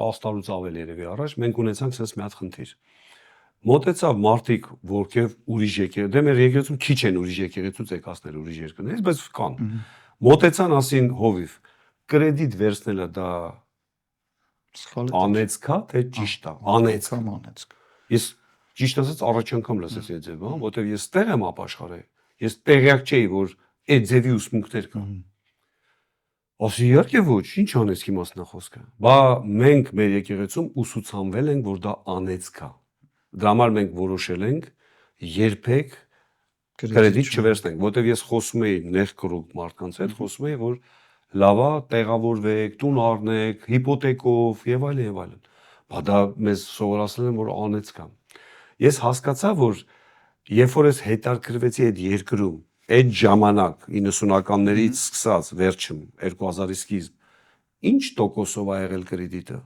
10 տարուց ավել երևի առաջ մենք ունեցանք sense մի հատ խնդիր մոտեցավ մարդիկ որքեվ ուրիշ եկեղեցի դե մեր եկեղեցում քիչ են ուրիշ եկեղեցուց եկածներ ուրիշ երկրներից բայց կան մոտեցան ասին հովիվ կրեդիտ վերցնելը դա անեցքա թե ճիշտ է անեցք ես ճիշտ ասած առաջ անգամ լսեցի այդ ձևը, որտեղ ես տեղ եմ ապաշխարել։ Ես տեղյակ չէի, որ այդ ձևի ուսմունքներ կան։ Ասի իհարկե ոչ, ինչ անեցքի մասն է խոսքը։ Բա մենք մեր եկեղեցում ուսուցանվել ենք, որ դա անեցք է։ Դրա համար մենք որոշել ենք երբեք կրեդիտ չվերցնենք, որտեղ ես խոսում էի նեղ կրուկ մարդկանց հետ, խոսում էի, որ լավա տեղավորվեք, տուն առնեք, հիպոթեկով եւ այլն եւ այլն։ Բա դա մեզ սովորացնել են, որ անեցք է։ Ես հասկացա, որ երբ որ ես հետաքրքրվեցի այդ երկրում, այդ ժամանակ 90-ականներից սկսած վերջում 2000-ի սկիզբ, ինչ տոկոսով ա եղել կրեդիտը։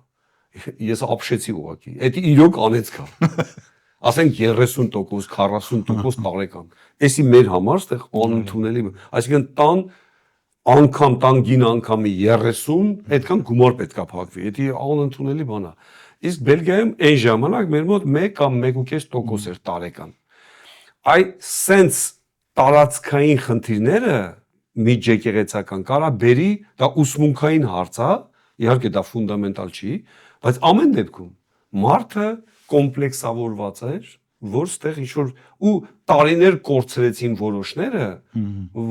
Ես ապշեցի ուղղակի։ Դա իրոք անեցք է։ Ասենք 30%, 40% տարեկան։ Էսի մեր համար ստեղ անընդունելի։ Այսինքն տան գին անգամի 30, այդքան գումար պետքա փակվի։ Դա անընդունելի բան է։ Իսկ Բելգիայում այն ժամանակ մեր մոտ 1 կամ 1.5% էր տարեկան։ Այ սենց տարածքային խնդիրները միջեկեղեցական կարա բերի, դա ուսմունքային հարց է, իհարկե դա ֆունդամենտալ չի, բայց ամեն դեպքում մարդը կոմպլեքսավորված էր, որ ստեղ ինչ-որ ու տարիներ կորցրեցին որոշները,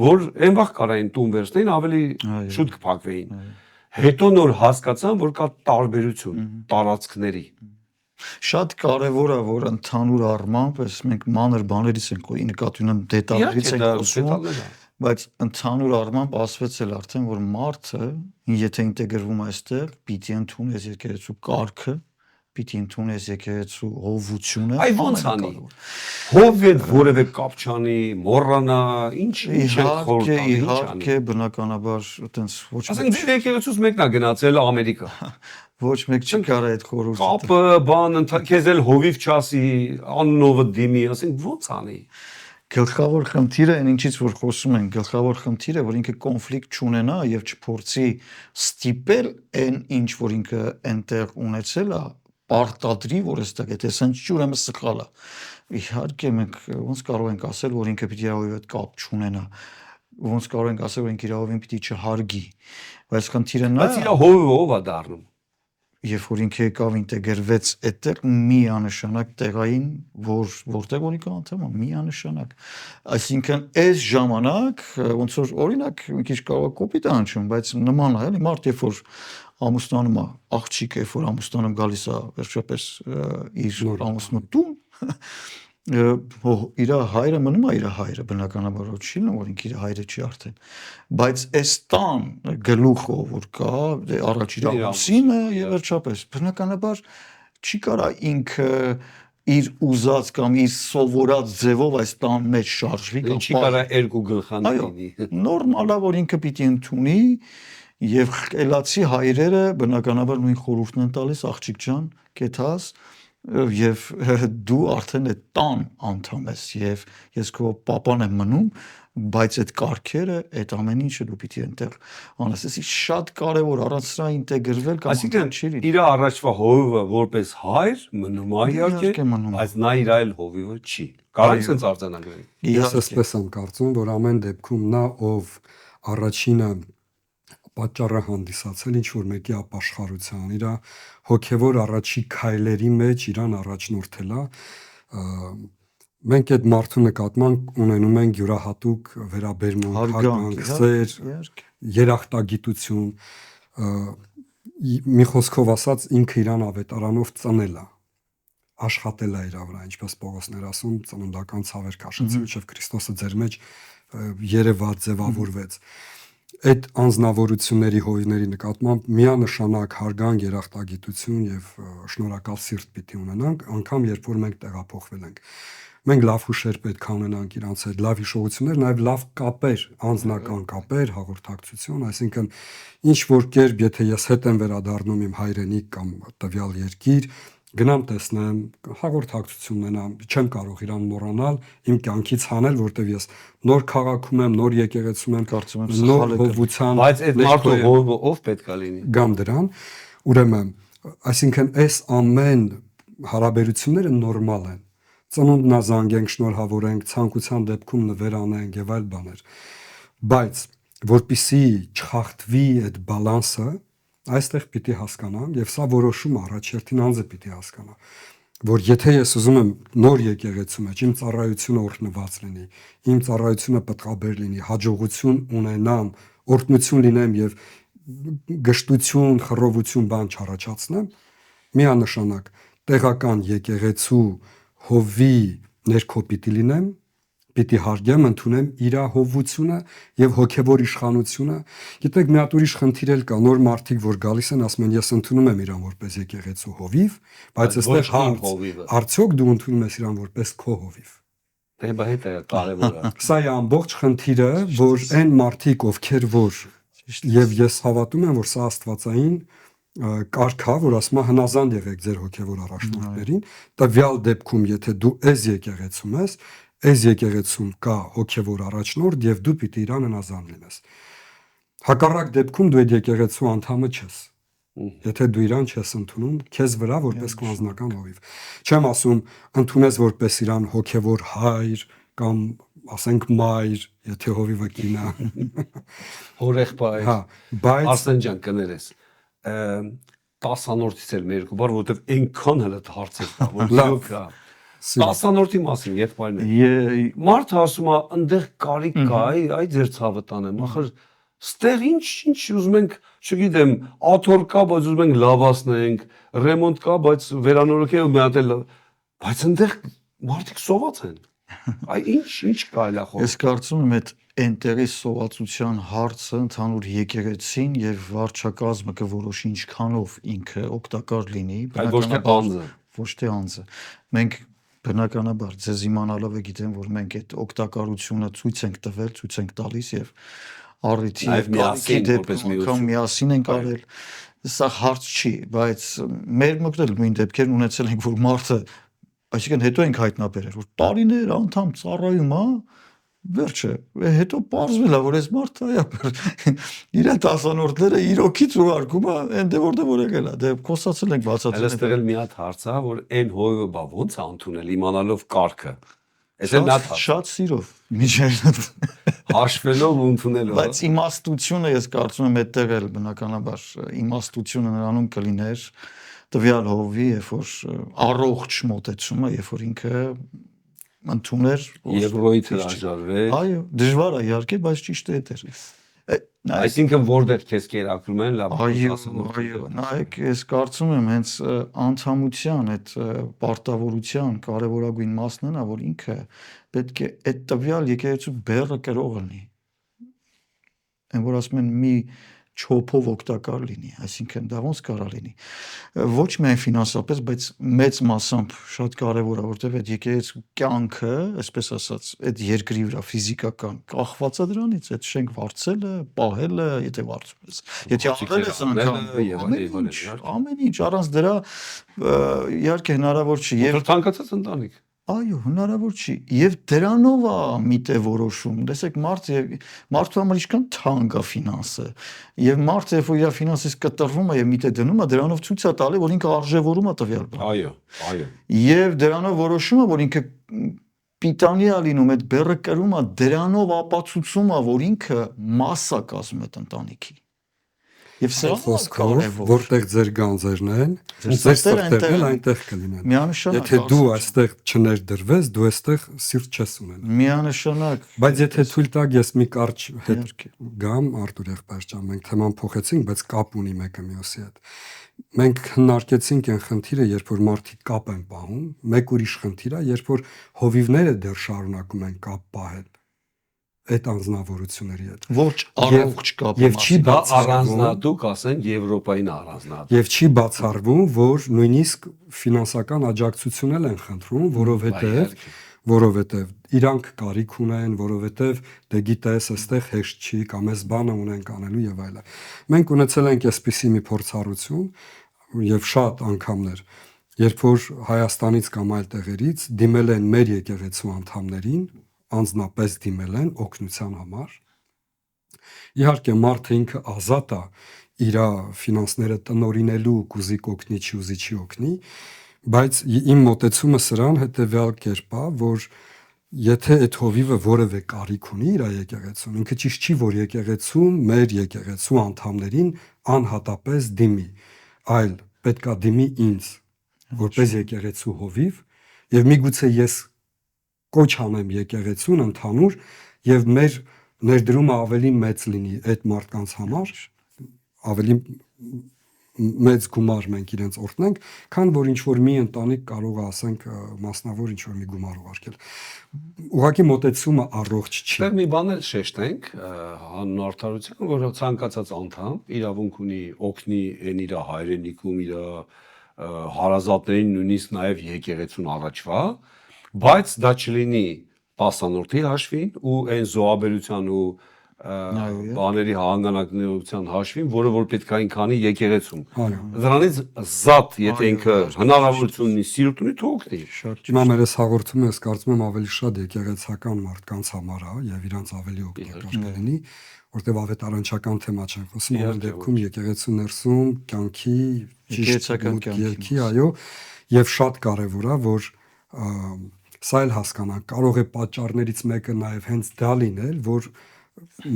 որ այն վաղ կարային տուն վերցնեին, ավելի շուտ կփակվեին։ Հետո նոր հասկացան, որ կա տարբերություն տարածքների։ Շատ կարևոր է, որ ընդհանուր առմամբ, ես մենք մանր բաներից ենք ի նկատի ունեմ դետալներից ենք խոսում, բայց ընդհանուր առմամբ ասվեց էլ արդեն, որ մարդը, եթե ինտեգրվում է այստեղ, պիտի ընդունի եկեղեցու կարգը, պիտի ընդունես եկեղեցու հովությունը, այ ո՞նց անի։ Հով հետ որևէ կապ չանի, մոռանա, ինչ իհարկե բնականաբար այտենց ոչ ասենք ձեր եկեղեցուց մեկն է գնացել Ամերիկա։ Ոչ մեկ չի կարա այդ խորհուրդը։ Կապը, բան, քեզ էլ հովիվ չասի, աննովը դիմի, ասենք ո՞նց անի։ Գլխավոր խնդիրը այն ինչից որ խոսում են, գլխավոր խնդիրը որ ինքը կոնֆլիկտ չունենա եւ չփորձի ստիպել այն ինչ որ ինքը այնտեղ ունեցել է պարտադրի, որ այստեղ եթե սենց չի ուրեմն սխալ է։ Իհարկե մենք ոնց կարող ենք ասել, որ ինքը պիտի իրավի հետ կապ չունենա։ Ոնց կարող ենք ասել, որ ինքը իրավին պիտի չհարգի։ Բայց խնդիրը նա Բայց իր հովը ով է դառնում։ Երբ որ ինքը եկավ ինտեգրվեց այդտեղ միանշանակ տեղային, որտեղ որ ինքը անդամ է, միանշանակ։ Այսինքն այս ժամանակ ոնց որ օրինակ մի քիչ կարող է կոպիտ անջում, բայց նման է, էլի մարդ երբ որ ամուսնանում է, աղջիկ երբ որ ամուսնանում գալիս է վերջապես իր ամուսնու տուն, իր հայրը մնում է իր հայրը բնականաբար որ չի լինում որ ինքը իր հայրը չի արդեն բայց այս տան գլուխը որ կա առաջ իր ամուսինը եւ վերջապես բնականաբար չի կարա ինքը իր ուզած կամ իր սովորած ձևով այս տան մեջ շարժվի կամ չի կարա երկու գլխանք լինի նորմալ է որ ինքը պիտի ընդունի եւ խելացի հայրերը բնականաբար նույն խորհուրդն են տալիս աղջիկ ջան կեթաս եւ դու արդեն այդ տան անդամ ես եւ ես քո papan եմ մնում բայց այդ կարգերը այդ ամեն ինչը դու պիտի այնտեղ անես էսի շատ կարեւոր առանց սրա ինտեգրվել կամ այսինքն իր առաջվա հովիվը որպես հայր մնում է իհարկե բայց նա իր այլ հովիվը չի կարող sense արձանագրել ես այսպես եմ կարծում որ ամեն դեպքում նա ով առաջինը պատճառը հանդիսացել ինչ որ մեկի ապաշխարության իր հոգևոր առաջի քայլերի մեջ իրան առաջնորդելա մենք այդ մարդու նկատմամբ ունենում ենք յուրահատուկ վերաբերմունք, հարգանք, սեր, երախտագիտություն, մի խոսքով ասած ինքը իրան ավետարանով ծնել է, աշխատել է իր վրա, ինչպես Պողոսն էր ասում, ծննդական ցավեր քաշեց, մինչև Քրիստոսը ձեր մեջ երևաց, ձևավորվեց։ Այդ անձնավորությունների հովիվների նկատմամբ միանշանակ հարգանք, երախտագիտություն եւ շնորհակալ սիրտ պիտի ունենանք, անկամ երբ որ մենք տեղափոխվել ենք։ Մենք լավ հուշեր պետք է ունենանք իրանց հետ, լավ հիշողություններ, նաև լավ կապեր, անձնական կապեր, հաղորդակցություն, այսինքն ինչ որ կերպ, եթե ես հետ եմ վերադառնում իմ հայրենիք կամ տվյալ երկիր, գնամ տեսնեմ, հաղորդակցություն ունենամ, չեմ կարող իրան մոռանալ, իմ կյանքից հանել, որտեվ ես նոր քաղաքում եմ, նոր եկեղեցում եմ, կարծում եմ, նոր հովության, բայց այդ մարդու հովը ով պետք է լինի։ Գամ դրան, ուրեմն, այսինքն այս ամեն հարաբերությունները նորմալ են։ Ծնունդն ազանգենք, շնորհավորենք, ցանկության դեպքում նվեր անենք եւ այլ բաներ։ Բայց որpիսի չխախտվի այդ բալանսը, այստեղ պիտի հասկանանք եւ սա որոշում առաջերտին անձը պիտի հասկանա, որ եթե ես ուզում եմ նոր եկեղեցու մեջ իմ ծառայությունը օրհնված լինի, իմ ծառայությունը պատղաբեր լինի, հաջողություն ունենամ, օրհնություն լինեմ եւ գշտություն, խռովություն բան չառաջացնեմ, միանշանակ տեղական եկեղեցու հովի ներքո պիտի լինեմ, պիտի հարգեմ, ընդունեմ իր հովությունը եւ հոգեվոր իշխանությունը։ Գիտեք, մի հատ ուրիշ խնդիր էլ կա, նոր մարդիկ որ գալիս են, ասում են ես ընդունում եմ իրան որպես եկեղեցու հովիվ, բայց այստեղ արդյոք դու ընդունում ես իրան որպես քո հովիվ։ Դե բա հետը կարևոր է։ Սա է ամբողջ խնդիրը, որ այն մարդիկ, ովքեր որ եւ ես հավատում եմ, որ սա աստվածային կարգա, որ ասում է հնազանդ եղեք ձեր հոգևոր առաջնորդներին, տվյալ դեպքում եթե դու այս եկեղեցում ես, այս եկեղեցում կա հոգևոր առաջնորդ եւ դու պիտի իրան հնազանդ լինես։ Հակառակ դեպքում դու այդ եկեղեցու անդամը չես։ Եթե դու իրան չես ընդունում, քեզ վրա որպես քո անձնական հովիվ։ Չեմ ասում ընդունես որպես իրան հոգևոր հայր կամ ասենք մայր, եթե հովիվը կինա։ Հորեղբայր։ Հա, բայց Արսեն ջան կներես 10-անորդից էլ մեր երկու բար, որովհետև այնքան հələ հարցեր կա, որ լավ կա։ 10-անորդի մասին եղբայրներ։ Մարդը ասում է, այնտեղ կարիք կա, այ ձեր ցավը տանեմ, ախր ստեղ ինչ ուզում ենք, չգիտեմ, աթոռ կա, բայց ուզում ենք լավացնենք, ռեմոնտ կա, բայց վերանորոգել մի հատ էլ, բայց այնտեղ մարդիկ սոված են։ Այ ինչ կարելի է խոսել։ Ես կարծում եմ այդ այնտեղի սովածության հարցը ընդհանուր եկեղեցին եւ վարչակազմը կորոշի ինչքանով ինքը օգտակար լինի, ոչ թե անձը։ Մենք բնականաբար ձեզ իմանալով գիտեմ, որ մենք այդ օգտակարությունը ցույց ենք տվել, ցույց ենք տալիս եւ առիթի միասին ենք արել։ Սա հարց չի, բայց մեր մոտ էլ նույն դեպքերն ունեցել ենք, որ մարդը այսինքն հետո ենք հայտնաբերել, որ տարիներ անդամ ծառայում, հա, վերջը, հետո պարզվել է, որ այս մարդը իր տասանորդները իր օքից ուղարկում է, այնտեղ որտեղ որ եկել է, դե խոսացել ենք բացատրել։ Այստեղ էլ մի հատ հարց է, որ այն հովը բա ոնց է ընդունել իմանալով կարգը։ Այս էլ մի հատ շատ սիրով, միջերդ հաշվելով ու ընդունելով։ Բայց իմաստությունը ես կարծում եմ այդտեղ էլ բնականաբար իմաստությունը նրանում կլիներ տվյալ հովի, երբ որ առողջ մոտեցումը, երբ որ ինքը ընդուներ Եվրոյից հրաժարվել։ Այո, դժվար է իհարկե, բայց ճիշտ է դա։ Այսինքն որտեղ քեզ կերակրում են լավ Այո, նայեք, ես կարծում եմ հենց անդամության այդ պարտավորության կարևորագույն մասն է, որ ինքը պետք է այդ տվյալ եկեղեցու բեռը կրող լինի։ Այն որ ասում են մի չոփով օգտակար լինի, այսինքն դա ոնց կարա լինի։ Ոչ միայն ֆինանսապես, բայց մեծ մասամբ շատ կարևոր է, որտեղ այդ եկեղեցու կյանքը, այսպես ասած, այդ երկրի վրա ֆիզիկական կախված է դրանից, այդ շենք վարձելը, պահելը, եթե վարձում ես, եթե աղել ես անգամ, ամեն ինչ, առանց դրա իհարկե հնարավոր չի։ Եվ ցանկացած ընտանիք։ Այո, հնարավոր չի։ Եվ դրանով է միտը որոշում։ Տեսեք, մարդու համար ինչքան թանկ է ֆինանսը։ Եվ մարդը, երբ որ իր ֆինանսից կտրվում է եւ միտը դնում է, դրանով ցույց է տալի, որ ինքը արժևորում է տվյալ բանը։ Այո։ Եվ դրանով որոշում է, որ ինքը պիտանի է լինում, այդ բեռը կրում է, դրանով ապացուցում է, որ ինքը մաս է կազմում այդ ընտանիքի։ Եվ սա խոսքով, որտեղ ձեր գանձերն են, ձեր սրտերն այնտեղ կլինեն։ Միանշանակ։ Եթե դու այստեղ չներդրվես, դու այստեղ սիրտ չես ունենա։ Միանշանակ։ Բայց եթե թույլ տաք, ես մի կարճ հետ գամ, Արտուր Եղբայրյան, մենք թեման փոխեցինք, բայց կապ ունի մեկը մյուսի հետ։ Մենք քննարկեցինք այն խնդիրը, երբ որ մարդիկ կապ են պահում, մեկ ուրիշ խնդիր է, երբ որ հովիվները դեռ շարունակում են կապ պահել այդ անձնավորությունների հետ։ Ոչ առողջ կապ։ Եվ չի առանձնատու, ասենք Եվրոպային առանձնատու։ Եվ չի բացառվում, որ նույնիսկ ֆինանսական աջակցություն են խնդրում, որովհետև իրանք կարիք ունեն, որովհետև դե գիտես, այստեղ հեշտ չի, կամ այս բանը ունենք անելու եւ այլն։ Մենք ունեցել ենք այսպիսի մի փորձառություն եւ շատ անգամներ, երբ որ Հայաստանից կամ այլ տեղերից դիմել են մեր եկեղեցու անդամներին, անձնապես դիմել են օգնության համար։ Իհարկե մարդը ինքը ազատ է իր ֆինանսները տնօրինելու, կուզի կօգնի, չի օգնի, բայց իմ մոտեցումը սրան հետեւյալ կերպ է, որ եթե այդ հովիվը որևէ կարիք ունի իր եկեղեցուն, ինքը ճիշտ չի, որ եկեղեցուն մեր եկեղեցու անդամներին անհատապես դիմի, այլ պետքա դիմի ինձ, որպես եկեղեցու հովիվ, եւ միգուցե ես կոչ անեմ եկեղեցուն ընդհանուր եւ մեր ներդրումը ավելի մեծ լինի այդ մարդկանց համար, ավելի մեծ գումար մենք իրենց օրհնենք, քան որ ինչ որ մի ընտանիք կարող է, ասենք, մասնավոր ինչ որ մի գումար ուղարկել։ Ուղղակի մոտեցումը առողջ չի։ Դեռ մի բան էլ շեշտենք հանուն արդարության, որ ցանկացած անդամ իրավունք ունի օգնի այն իր հայրենիքում, իր հարազատներին, նույնիսկ նաև եկեղեցուն առաջվա, բայց դա չլինի պասանորդի հաշվին ու այն զոհաբերության ու բաների հանգանակնության հաշվին, որը որ պետք է ինքանի եկեղեցում։ Դրանից զատ, եթե ինքը հնարավորություն ունի, սիրտ ունի, թողնի։ Հիմա մեր այս հաղորդումը ես կարծում եմ ավելի շատ եկեղեցական մարդկանց համար է եւ իրանց ավելի օգտակար կլինի, որտեղ ավետարանչական թեմա չեն խոսում, ամեն դեպքում եկեղեցու ներսում կյանքի ճիշտ կյանքի, այո, եւ շատ կարեւոր է, որ սա էլ հասկանանք, կարող է պատճառներից մեկը նաեւ հենց դա լինել, որ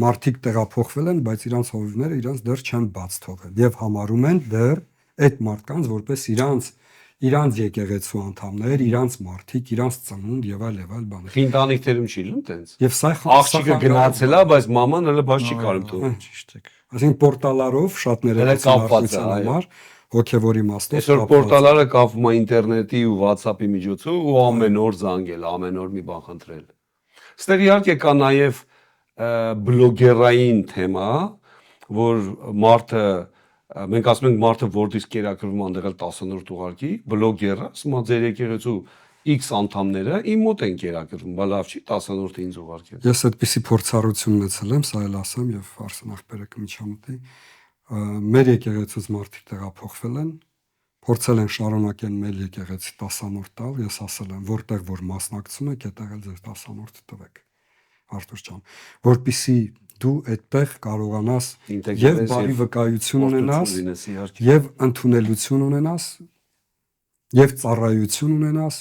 մարդիկ տեղափոխվել են, բայց իրանց հովիվները իրանց դեռ չեն բաց թողել եւ համարում են դեռ այդ մարդկանց որպես իրանց եկեղեցու անդամներ, իրանց մարդիկ, իրանց ծնունդ եւ այլ բաներ։ Ընտանիքներում չի լինում տենց։ Եվ սա աղջիկը գնացել է, բայց մաման հələ բաց չի կարում թողնել։ Ճիշտ է։ Այսինքն պորտալարով շատ ներկայացության համար հոգեվոր իմաստով այսօր պորտալները կապվում է ինտերնետի ու WhatsApp-ի միջոցով ու ամեն օր զանգել, ամեն օր մի բան խնդրել։ Ստեղ իհարկե կա նաեւ բլոգերային թեմա, որ մարդը մենք ասում ենք մարդը որտից կերակրվում անդեղել 10-րդ ուղարկի, բլոգերը, ասում է ձեր եկեղեցու X անդամները իմ մոտ են կերակրվում, բա լավ չի 10-րդը ինձ ուղարկել։ Ես այդպիսի փորձառություն ունեցել եմ, սա էլ ասեմ եւ Ֆարսեն ախպերը կմիջամտի։ Մեր եկեղեցուց մարդիկ տեղափոխվել են, փորձել են շարունակել մեր եկեղեցի 10-րդ տալ, ես ասել եմ, որտեղ որ մասնակցում եք, այդտեղ էլ ձեր 10-րդը տվեք։ Արտուր ջան, որպիսի դու այդտեղ կարողանաս եւ բարի վկայություն ունենաս, եւ ընդունելություն ունենաս, եւ ծառայություն ունենաս,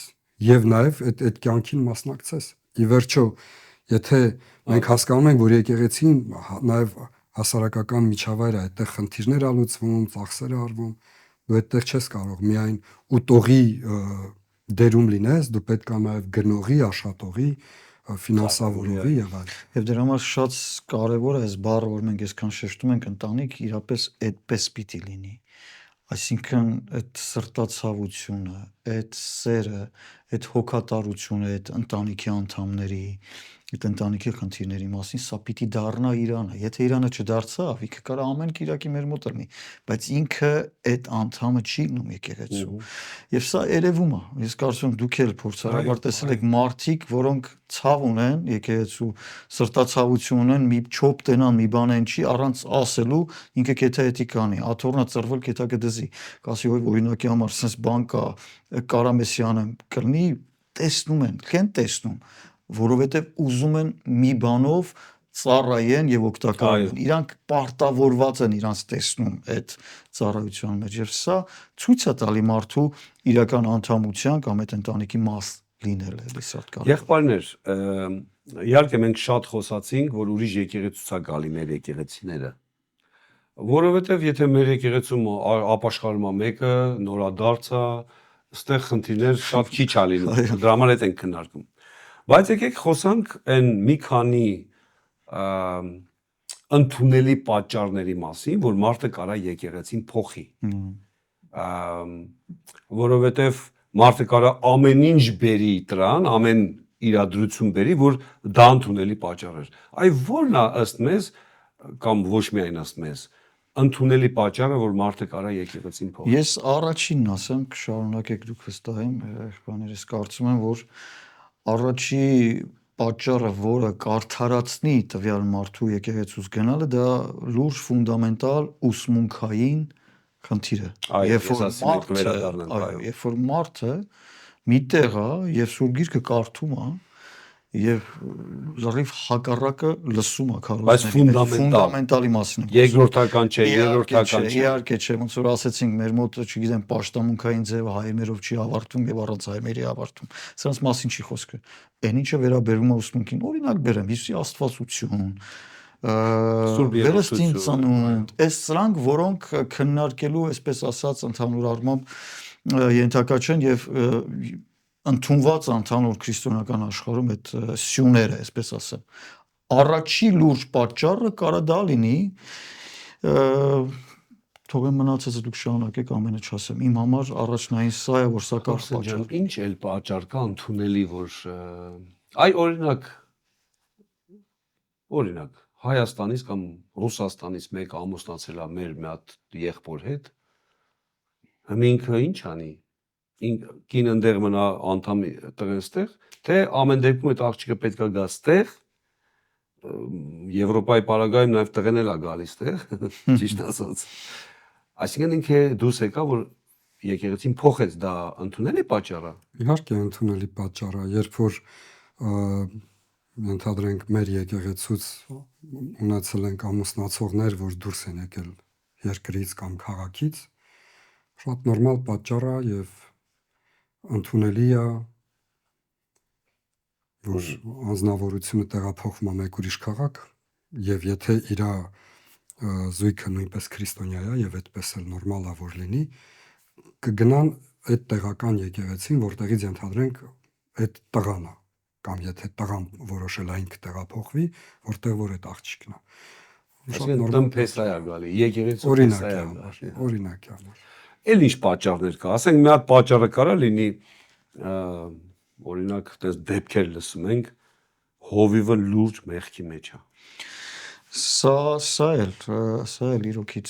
եւ նաեւ այդ կյանքին մասնակցես։ Ի վերջո, եթե մենք հասկանում ենք, որ եկեղեցին նաեւ հասարակական միջավայր է, այդտեղ խնդիրներ ա լուծվում, ծախսեր ա արվում, դու այդտեղ չես կարող միայն ուտողի դերում լինես, դու պետք է նաեւ գնողի, աշխատողի ֆինանսավորողի եւ այլ։ Եվ դրա համար շատ կարևոր է այս բառը, որ մենք այսքան շեշտում ենք ընտանիք, իրապես այդպես պիտի լինի։ Այսինքն այդ սրտացավությունը, այդ սերը, այդ հոգատարությունը, այդ ընտանիքի անդամների, այդ ընտանիքի խնդիրների մասին սա պիտի դառնա Իրանը։ Եթե Իրանը չդարձավ, ինքը կարա ամեն Կիրակի մեր մոտ լինի, բայց ինքը այդ անդամը չի լինում եկեղեցու։ Եվ սա երևում է։ Ես կարծում եմ դուք էլ փորձառաբար տեսել եք մարդիկ, որոնք ցավ ունեն եկեղեցու, սրտացավություն ունեն, մի չոպ տենան, մի բան են չի առանց ասելու, ինքը կեթա էտի կանի, աթորնա ծրվել կեթա կդզի։ Կասի ոյ օրինակի համար sense բան կա, Կարամեսյանը կլինի, տեսնում են, քեն տեսնում, որովհետև ուզում են մի բանով ծառայեն եւ օգտակարեն։ Իրանք պարտավորված են իրանց տեսնում այդ ծառայության մեջ եւ սա ցույց է տալի մարդու իրական անդամության կամ այդ ընտանիքի մաս լինել էլի շատ կարևոր։ Եղբայրներ, իհարկե մենք շատ խոսացինք, որ ուրիշ եկեղեցուցա գալի մեր եկեղեցիները։ Որովհետև եթե մեր եկեղեցում ապաշխարում է մեկը, նորադարձ է, այստեղ խնդիրներ շատ քիչ է լինում։ Դրա համար այդ ենք քննարկում։ Բայց եկեք խոսանք այն մի քանի ընդունելի պատճառների մասին, որ մարդը կարա եկեղեցին փոխի։ Որովհետև մարդը կարա ամեն ինչ բերի դրան, ամեն իրադրություն բերի, որ դա ընդունելի պատճառ էր։ Այ ո՞րն է ըստ մեզ կամ ոչ միայն ըստ մեզ ընդունելի պատճառը, որ մարդը կարա եկեղեցին փոխի։ Ես առաջինն ասեմ, կշարունակեք դուք վստահ եմ, բաներս կարծում եմ, որ առաջի պատճառը, որը կարդարացնի տվյալ մարդու եկեղեցուց գնալը, դա լուրջ ֆունդամենտալ ուսմունքային խնդիր է։ Երբ որ մարդը մի տեղ է եւ Սուրբ Գիրքը կարդում է եւ զարիվ հակառակը լսում է ֆունդամենտալի մասին։ Երկրորդական չէ, երրորդական չէ։ Իհարկե չէ, ոնց որ ասեցինք, մեր մոտ, չգիտեմ, պաշտամունքային ձևը հայերով չի ավարտվում եւ առանց հայերի ավարտվում։ Սրանց մասին չի խոսքը։ Այն ինչը վերաբերում է ուսմունքին, օրինակ բերեմ Հիսուսի աստվածություն, վերստին ծնունդ, այս սրանք, որոնք քննարկելու, այսպես ասած, ընդհանուր առմամբ ենթակա չեն եւ ընդունված ընդհանուր քրիստոնեական աշխարհում այդ սյուները, այսպես ասեմ։ Առաջի լուրջ պատճառը կարա դա լինի, թողեմ մնացածը դուք շարունակեք, ամենը չասեմ։ Իմ համար առաջնային սա է, որ սա կար պատճառ։ Ինչ էլ պատճառ կա ընդունելի, որ այ օրինակ Հայաստանից կամ Ռուսաստանից մեկը ամուսնացել է մեր մի հատ եղբոր հետ, ինքը ինչ անի։ Կին ընդեղ մնա անդամ տղեն ստեղ, թե ամեն դեպքում այդ աղջիկը պետք է գա ստեղ, Եվրոպայի պարագայում նաև տղեն էլ է գալիս ստեղ, ճիշտ ասած։ Այսինքն ինքը դուրս եկա, որ եկեղեցին փոխեց, դա ընդունելի պատճառ է։ Իհարկե ընդունելի պատճառ է, երբ որ ընդհանրենք մեր եկեղեցուց ունեցել ենք ամուսնացողներ, որ դուրս են եկել երկրից կամ քաղաքից, շատ նորմալ պատճառ է եւ ընդունելի է, որ անձնավորությունը տեղափոխվում է մեկ ուրիշ քաղաք եւ եթե իր զույգը նույնպես քրիստոնյա է եւ այդպես էլ նորմալ է որ լինի, կգնան այդ տեղական եկեղեցին, որտեղից ընդհանրենք այդ տղան է, կամ եթե տղան որոշել է ինքը տեղափոխվի, որտեղ որ այդ աղջիկն է։ Շատ նորմալ փեսա է գալի, եկեղեցու փեսա է գալի։ Օրինակ է։ Էլ ինչ պատճառներ կա, ասենք մի հատ պատճառը կարա լինի, օրինակ այդպես դեպքեր լսում ենք, հովիվը լուրջ մեղքի մեջ է։ Սա էլ իրոքից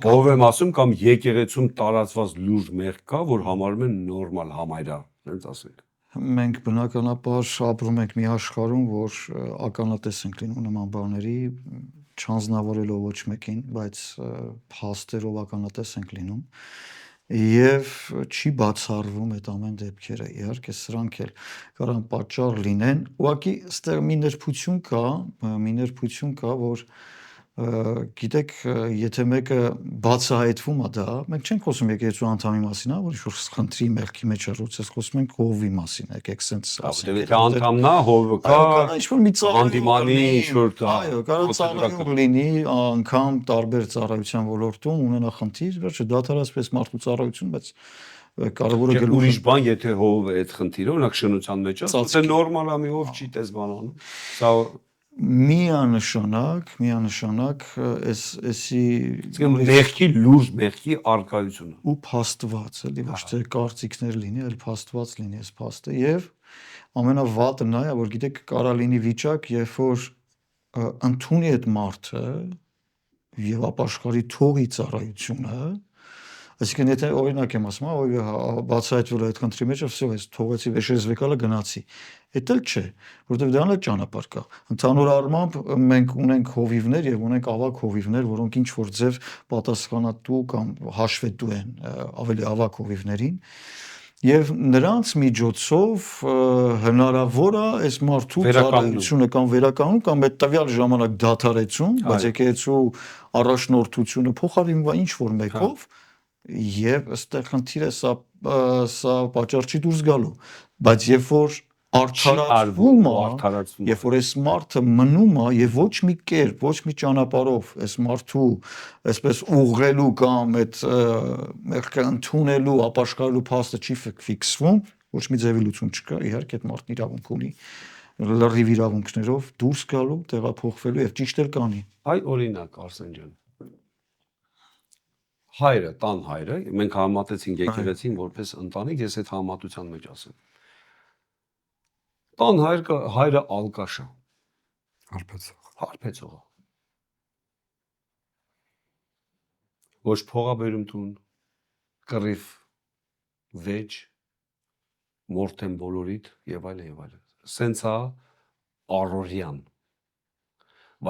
Ով եմ ասում կամ եկեղեցում տարածված լուրջ մեղք կա, որ համարում են նորմալ համայրա, այնց ասենք։ Մենք բնականաբար ապրում ենք մի աշխարհում, որ ականատես ենք լինում նման բաների, չանձնավորելով ոչ մեկին, բայց փաստերով ականատես ենք լինում եւ չի բացառվում այդ ամեն դեպքերը։ Իհարկե սրանք էլ կարող պատճառ լինեն։ Ուղղակի այստեղ մի նրբություն կա, որ գիտեք, եթե մեկը բացահայտվում է դա, մենք չենք խոսում եկեղեցու անդամի մասին, որ ինչ-որ խնդրի մեղքի մեջ է ռուց, խոսում ենք հովի մասին, եկեք սենց ասենք։ Եթե անդամն է, հովը կա, ինչ-որ մի հանդիմանի ինչ-որ այո, կարող ծառայություն լինի, անգամ տարբեր ծառայության ոլորտում ունենա խնդիր, վերջը դադարացպես մարդու ծառայություն, բայց կարևորը Չէ, գլուխը ուրիշ բան, եթե հով է այդ խնդիրը, օրինակ շինության մեջ է, Ծածկ- դա նորմալ է, մի հով չի տես բան անում։ Սա միանշանակ էսի մեղքի լուրջ մեղքի արկայությունը։ ու փաստված էլի ոչ թե կարծիքներ լինի, այլ փաստված լինի այս փաստը եւ ամենավատը նա է, որ գիտեք կարա լինի վիճակ, երբ որ ընդունի այդ մարդը եւ ապաշխարի թողի ծառայությունը, այսինքն եթե օրինակ եմ ասում, ով բացահայտվել է այդ խնդրի մեջ, վсё, ես թողեցի վեշերս վեկալը գնացի։ Էդ էլ չէ, որովհետեւ դրան էլ ճանապարհ կա։ Ընդհանուր առմամբ մենք ունենք հովիվներ եւ ունենք ավակ հովիվներ, որոնք ինչ որ ձև պատասխանատու կամ հաշվետու են ավելի ավակ հովիվներին։ Եվ նրանց միջոցով հնարավոր է այս մարդու ծառայությունը կամ վերականգնում կամ այդ տվյալ ժամանակ դադարեցում, բայց եկեղեցու առաջնորդությունը փոխարինվում է ինչ որ մեկով եւ ըստեղ խնդիրը սա պատճառ չի դուրս գալու, բայց երբ որ արդարացվում է, երբ որ այս մարդը մնում է եւ ոչ մի կերպ, ոչ մի ճանապարհով այս մարդու այսպես ուղղելու կամ այդ մեղքը ընդունելու, ապաշխարելու փաստը չի ֆիքսվում, ոչ մի ձևի լուծում չկա, իհարկե այդ մարդն իրավունք ունի լրիվ իրավունքներով դուրս գալու, տեղափոխվելու եւ ճիշտ էլ կանի։ Այ օրինակ Արսեն ջան։ Հայրը, տան հայրը, մենք համատեցինք եկեղեցին որպես ընտանիք, ես այդ համատության մեջ ասեմ։ Տան հայրը ալկաշ է, հարբեցող։ Ոչ փող է բերում տուն, կռիվ, վեճ, մորթեն բոլորիդ եւ այլն եւ այլն։ Սենց է առօրյան։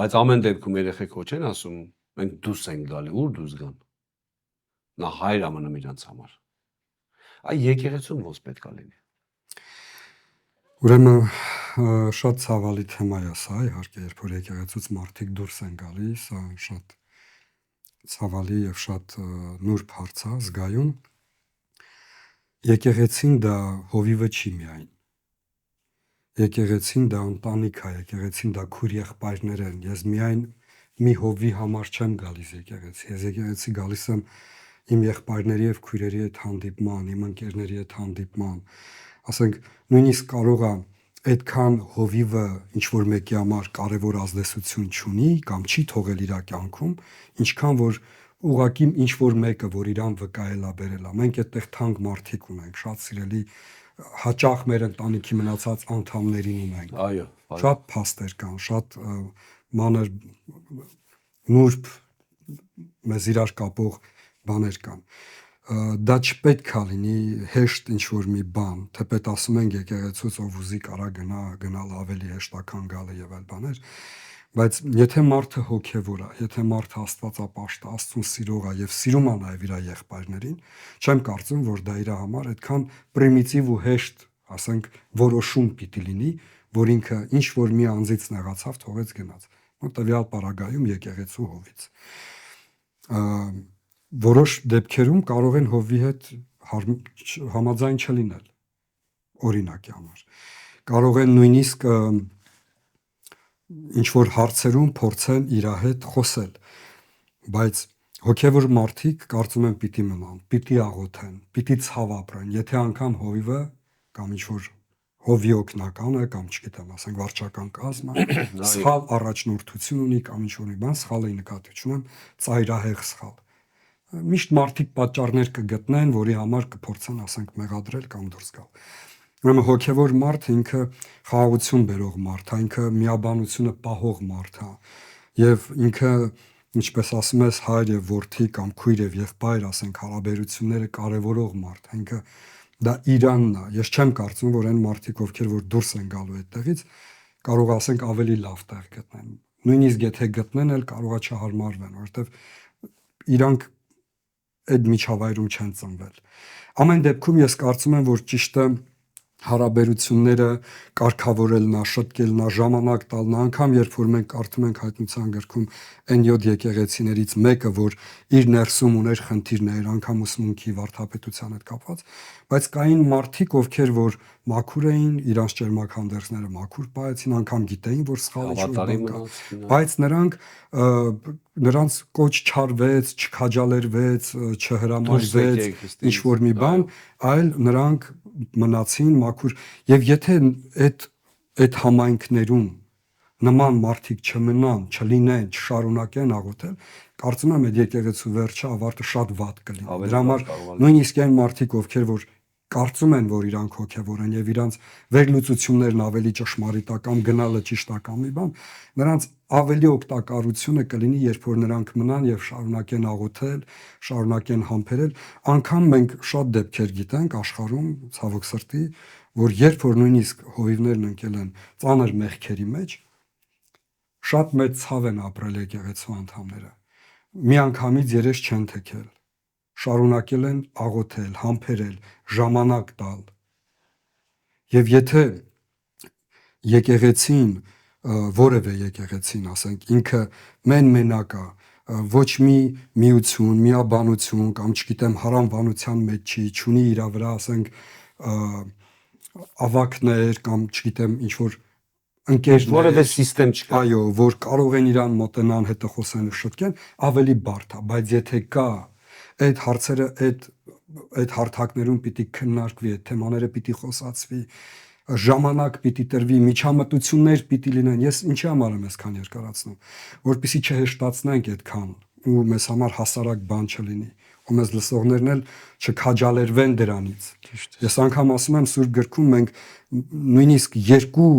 Բայց ամեն դեպքում երեխեք ոչ են ասում, մենք դուրս ենք գալի, ուր դուրս գան։ Նա հայր է մնում իրանց համար։ Այ եկեղեցում ոնց պետք է լինի։ Ուրեմն շատ ցավալի թեմա է սա, իհարկե, երբ որ եկեղեցուց մարդիկ դուրս են գալիս, սա շատ ցավալի եւ շատ նուրբ հարց է, զգայուն։ Եկեղեցին դա հովիվը չի միայն։ Եկեղեցին դա ընտանիք է, եկեղեցին դա քույր եղբայրներ են։ Ես միայն մի հովի համար չեմ գալիս եկեղեցի։ Ես եկեղեցի գալիս եմ իմ եղբայրների եւ քույրերի հետ հանդիպման, իմ ընկերների հետ հանդիպման, ասենք նույնիսկ կարող է այդքան հովիվը ինչ որ մեկի համար կարևոր ազդեցություն չունի կամ չի թողել իր կյանքում, ինչքան որ ուղղակի ինչ որ մեկը, որ իրան վկայել է, բերել է։ Մենք այդտեղ թանկ մարդիկ ունենք, շատ սիրելի, հաճախ մեր ընտանիքի մնացած անդամներին ունենք։ Այո, շատ փաստեր կան, շատ մանր նուրբ մեզ իրար կապող բաներ կան։ Դա չպետք է լինի հեշտ ինչ որ մի բան, թեպետ ասում են եկեղեցուց ով ուզի կարա գնալ ավելի հեշտական գալը եւ այլ բաներ, բայց եթե մարդը հոգեվոր է, եթե մարդը աստվածապաշտ է, Աստծուն սիրող է եւ սիրում է նաեւ իր եղբայրներին, չեմ կարծում, որ դա իր համար այդքան պրիմիտիվ ու հեշտ, ասենք, որոշում պիտի լինի, որ ինքը ինչ որ մի անձից նեղացավ, թողեց գնաց։ Տվյալ պարագայում եկեղեցու հովից։ Որոշ դեպքերում կարող են հովի հետ համաձայն չլինել, օրինակի համար։ Կարող են նույնիսկ ինչ որ հարցերում փորձեն իր հետ խոսել, բայց հոգևոր մարդիկ կարծում եմ պիտի մնան, պիտի աղոթեն, պիտի ցավ ապրեն, եթե անգամ հովիվը կամ ինչ որ հովի օգնականը կամ չգիտեմ, ասենք վարչական կազմը սխալ առաջնորդություն ունի կամ ինչ որ մի բան, սխալը նկատի ունեմ, ծայրահեղ սխալ։ Միշտ մարդիկ պատճառներ կգտնեն, որի համար կփորձեն, ասենք, մեղադրել կամ դուրս գալ։ Ուրեմն հոգևոր մարդ ինքը խաղաղություն բերող մարդ է, ինքը միաբանությունը պահող մարդ է, եւ ինքը, ինչպես ասում ես, հայր եւ որդի կամ քույր եւ եղբայր, ասենք, հարաբերությունները կարեւորող մարդ է, ինքը դա իրանն է։ Ես չեմ կարծում, որ այն մարդիկ, ովքեր որ դուրս են գալու այդտեղից, կարող ասենք ավելի լավ տեղ գտնեն։ Նույնիսկ եթե գտնեն, էլ կարողա չհարմարվեն, որովհետեւ իրանք այդ միջավայրում չեն ծնվել։ Ամեն դեպքում ես կարծում եմ, որ ճիշտը հարաբերությունները կարգավորելն, շտկելն, ժամանակ տալն, անգամ երբ որ մենք կարդում ենք հայտնության գրքում այն 7 եկեղեցիներից մեկը, որ իր ներսում ուներ խնդիրներ, անգամ ուսմունքի վարդապետության հետ կապված, բայց կային մարդիկ, ովքեր որ մաքուր էին, իրանց ճերմաքանդերձները մաքուր պահեցին, անգամ գիտեին, որ սխալ ինչ-որ բան կա, բայց նրանց կոչ չարվեց, չքաջալերվեց, չհրամայվեց ինչ որ մի բան, այլ նրանք մնացին մաքուր եւ եթե այդ համայնքներում նման մարդիկ չմնան, չլինեն, չշարունակեն աղոթել, կարծում եմ այդ եկեղեցու վերջը ավարտը շատ վատ կլինի։ Դրա համար նույնիսկ այն մարդիկ, ովքեր որ կարծում են, որ իրանք հոգևոր են եւ իրանք վերլուծություններն ավելի ճշմարիտական գնալը ճիշտական մի բան, նրանց ավելի օգտակարությունը կլինի, երբ որ նրանք մնան եւ շարունակեն աղոթել, շարունակեն համբերել, անգամ մենք շատ դեպքեր գիտենք աշխարհում, ցավոք սրտի, որ երբ որ նույնիսկ հովիվներն ընկել են ծանր մեղքերի մեջ, շատ մեծ ցավ են ապրել եկեղեցու անդամները։ Միանգամից երես չեն թեքել, շարունակել են աղոթել, համբերել, ժամանակ տալ։ Եվ եթե եկեղեցին, որևէ եկեղեցին, ասենք, ինքը մենակ է, ոչ մի միություն, միաբանություն կամ չգիտեմ հարանվանության մեջ չունի իր վրա, ասենք, ավակներ կամ չգիտեմ ինչ որ ընկերներ, որևէ համակարգ չկա, այո, որ կարող են իրան մոտենան, հետը խոսեն ու շտկեն, ավելի բարդ է, բայց եթե կա այդ հարցերը, այդ հարթակներում պիտի քննարկվի, այդ թեմաները պիտի խոսացվի, ժամանակ պիտի տրվի, միջամտություններ պիտի լինեն։ Ես ինչի համար եմ այսքան երկարացնում, որպեսզի չհեշտացնենք այդքան ու մեզ համար հասարակ բան չլինի, ու մեզ լսողներն էլ չքաջալերվեն դրանից։ Ես անգամ ասում եմ Սուրբ գրքում մենք նույնիսկ երկու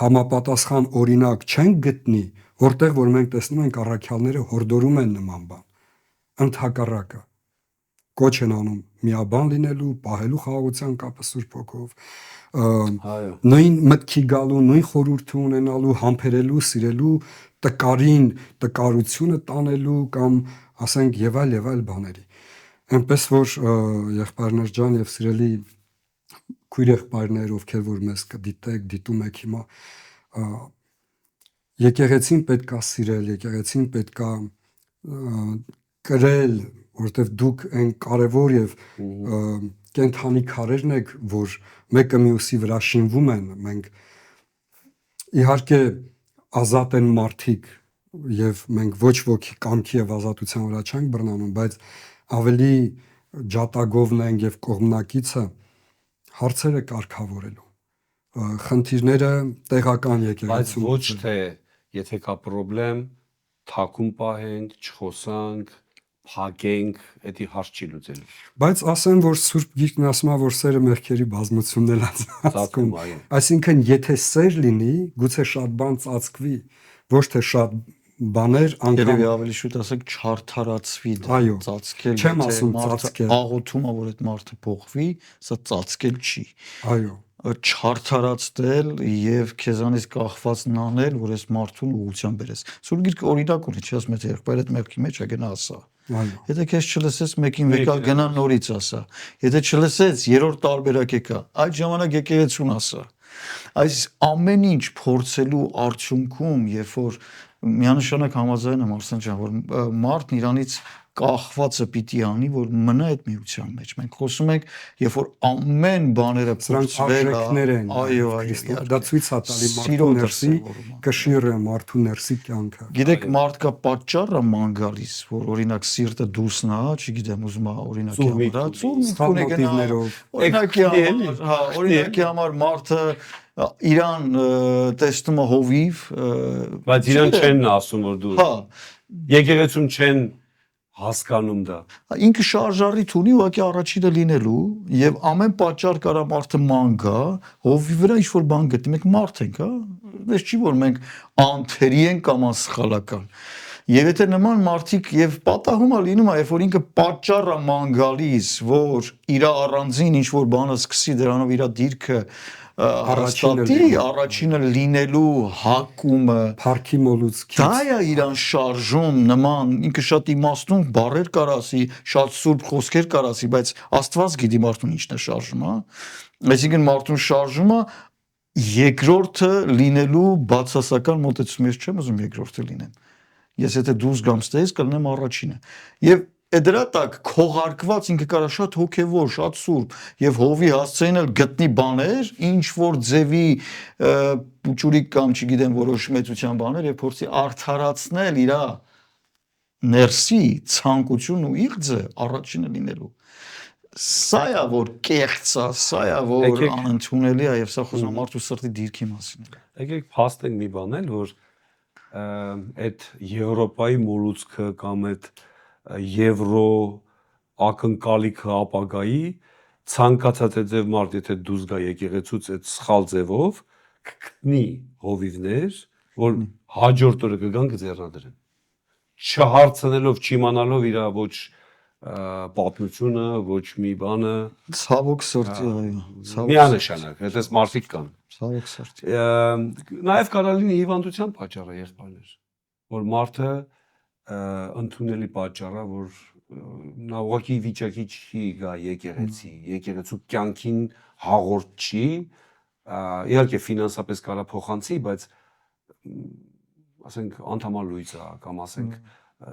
համապատասխան օրինակ չենք գտնի, որտեղ որ մենք տեսնում ենք առաքյալները հորդորում են նման բան։ Ընդհակառակը կոչ են անում միաբան լինելու, պահելու խաղաղության կապը Սուրբ Հոգով, նույն մտքի գալու, նույն խորհուրդը ունենալու, համբերելու, սիրելու, տկարին տկարությունը տանելու կամ ասենք եւ այլ բաների։ Այնպես որ եղբայրներ ջան եւ սիրելի քույր եղբայրներ, ովքեր որ մեզ կդիտեք, դիտում եք հիմա, եկեղեցին պետք է սիրել, եկեղեցին պետք է կրել, որովհետև դուք այն կարևոր եւ կենթանի քարերն եք, որ մեկը մյուսի վրա շինվում են, մենք իհարկե ազատ են մարդիկ եւ մենք ոչ ոքի կամքի եւ ազատության վրա չենք բռնանում, բայց ավելի ջատագովն ենք եւ կողմնակիցը հարցերը կարգավորելու, խնդիրները տեղական եկեղեցում, բայց ոչ թե եթե կա խնդրեմ, թակում պահենք, չխոսանք, փակենք, դա հարց չի լուծելու։ Բայց ասեմ, որ Սուրբ Գիրքն ասում է, որ սերը մեղքերի բազմությունն էլ ծածկում, այսինքն եթե սեր լինի, գուցե շատ բան ծածկվի, ոչ թե շատ բաներ անգամ ավելի շուտ ասեք չարթարացվի դա, ծածկել, չեմ ասում ծածկել, աղոթում է, որ այդ մարդը փոխվի, սա ծածկել չի։ Այո, չարթարացնել եւ քեզանից կախվածն անել, որ այս մարդուն ուղղության բերես։ Սուրբ Գիրքը օրինակ ունի, չի ասում, եթե եղբայրդ մեղքի մեջ է գնա ասա։ Եթե քեզ չլսես, մեկին վեկա գնա նորից ասա։ Եթե չլսես, երրորդ տարբերակ եկա, այդ ժամանակ եկեղեցուն ասա։ Այս ամեն ինչ փորձելու արդյունքում, երբ որ միանշանակ համաձայն եմ Արսեն ջան, որ մարդն իրանից կախվածը պիտի անի, որ մնա այդ միության մեջ։ Մենք խոսում ենք, երբ որ ամեն բաները փորձվել են, այո, դա ցույց է տալի մարդու ներսի կշիռը, մարդու ներսի կյանքը։ Գիտեք, մարդկա պատճառը ման գալիս, որ օրինակ սիրտը դուսն է, չգիտեմ, ուզում է օրինակի համար, օրինակի համար մարդը իրան տեսնում է հովիվ, բայց իրան չեն ասում, որ դու եկեղեցում չեն հասկանում դա։ Ինքը շարժառիթ ունի ուղղակի առաջինը լինելու եւ ամեն պատճառ կարա մարդը ման գա, հովի վրա ինչ-որ բան գտնի, մենք մարդ ենք, հա։ Դες չի որ մենք անթերի ենք կամ անսխալական։ Եվ եթե նման մարդիկ եւ պատահում է լինում է, երբ որ ինքը պատճառը ման գալիս, որ իր առանձին ինչ-որ բանը սկսի դրանով իր դիրքը առաջինը լինելու հակումը, փառքի մոլուցքից, դա է իրան շարժում նման, ինքը շատ իմաստուն բառեր կար ասի, շատ սուրբ խոսքեր կար ասի, բայց Աստված գիտի մարդուն ինչն է շարժում, հա։ Այսինքն մարդուն շարժումը երկրորդը լինելու բացասական մոտեցում, ես չեմ ուզում երկրորդը լինեմ։ Ես եթե դուրս գամ ստեյս կլինեմ առաջինը։ Եվ դրա տակ քողարկված ինքը կարա շատ հոգևոր, շատ սուրբ եւ հովի հասցեին էլ գտնի բաներ, ինչ որ ձևի փուճուրիկ կամ չգիտեմ որոշ մեծության բաներ եւ փորձի արդարացնել իր ներսի ցանկությունն ու իղձը առաջինը լինելու։ Սա է որ կեղծա, սա է որ անընդունելի է եւ սա խոսում մարդու սրտի դիրքի մասին։ Եկեք փաստենք մի բան էլ, որ այդ Եվրոպայի մոլուցքը կամ այդ եվրո ակնկալիքը ապագայի ցանկացած ձև մարդ եթե դուրս գա եկեղեցուց այդ սխալ ձևով կգտնի հովիվներ, որ հաջորդ օրը կգան կձեռնադրեն։ Չհարցնելով, չիմանալով իր ոչ պատմությունը, ոչ մի բանը ցավոք սրտի, այո, միանշանակ, այդպես մարդիկ կան։ Ցավոք սրտի։ Նաև կարող լինի հիվանդության պատճառը եղբայրներ, որ մարդը ընդունելի պատճառը, որ նա ուղղակի վիճակի չի գա եկեղեցի, եկեղեցու կյանքին հաղորդ չի, իհարկե ֆինանսապես կարա փոխանցի, բայց ասենք անդամալույց է կամ ասենք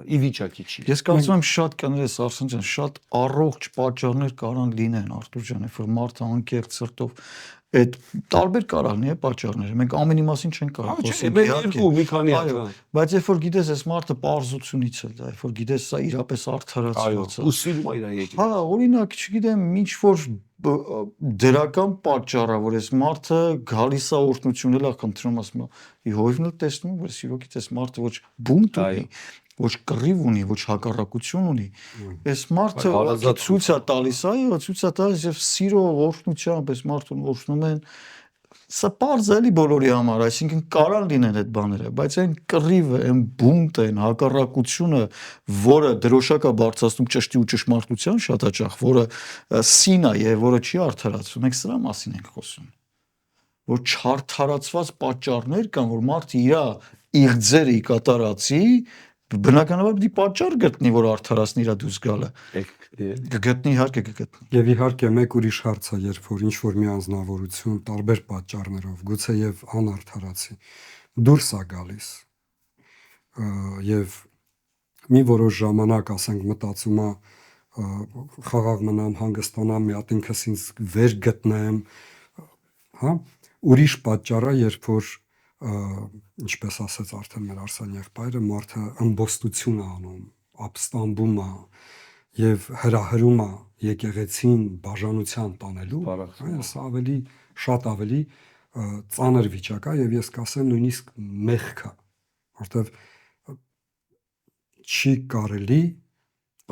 ի վիճակի չի։ Ես կարծում եմ շատ կներես Արսեն ջան, շատ առողջ պատճառներ կարան լինեն Արտուր ջան, երբ որ մարդը անկեղծ սրտով այդ տարբեր կարող լինի պատճառները։ Մենք ամենի մասին չենք կարող խոսել, իհարկե, մի քանի հատ։ Բայց երբ որ գիտես, այս մարդը պարզությունից է, դա երբ որ գիտես, սա իրապես արդարացված է։ Ու սիրում է իր եկեղեցին։ Հա, օրինակ, չգիտեմ, ինչ որ դրական պատճառ է, որ այս մարդը գալիս է օրհնությունել է խնդրում, ասում է, հովիվն էլ տեսնում, որ սիրոքի տես մարդը ոչ բունտ ունի, ոչ կռիվ ունի, ոչ հակառակություն ունի։ Այս մարդը ցույց է տալիս, այո, ցույց է տալիս եւ սիրո օրհնությամբ այս մարդուն օրհնում են։ Սա պարզ է էլի բոլորի համար, այսինքն կարան լինեն այդ բաները, բայց այն կռիվը, այն բունտը, այն հակառակությունը, որը դրոշակա բարձրացնում ճշտի ու ճշմարտության շատ հաճախ, որը սին է եւ որը չի արդարացվում, մենք սրա մասին ենք խոսում։ Որ չարթարացված պատճառներ կան, որ մարդը իր իղձերը կատարածի, բնականաբար պիտի պատճառ գտնի, որ արդարացնի իր դուրս գալը։ Կգտնի, իհարկե կգտնի։ Եվ իհարկե մեկ ուրիշ հարց է, երբ որ ինչ որ մի անձնավորություն տարբեր պատճառներով, գուցե եւ անարդարացի դուրս է գալիս եւ մի որոշ ժամանակ, ասենք, մտածում է խաղաղ մնամ, հանգստանամ, մի հատ ինքս ինձ վեր գտնեմ, հա, ուրիշ պատճառ է, երբ որ ինչպես ասաց արդեն մեր Արսեն եղբայրը, մարդը ըմբոստություն է անում, ապստամբում է եւ հրահրում է եկեղեցին բաժանության տանելու, այս ավելի շատ ավելի ծանր վիճակ է եւ ես կասեմ նույնիսկ մեղք է, որտեվ չի կարելի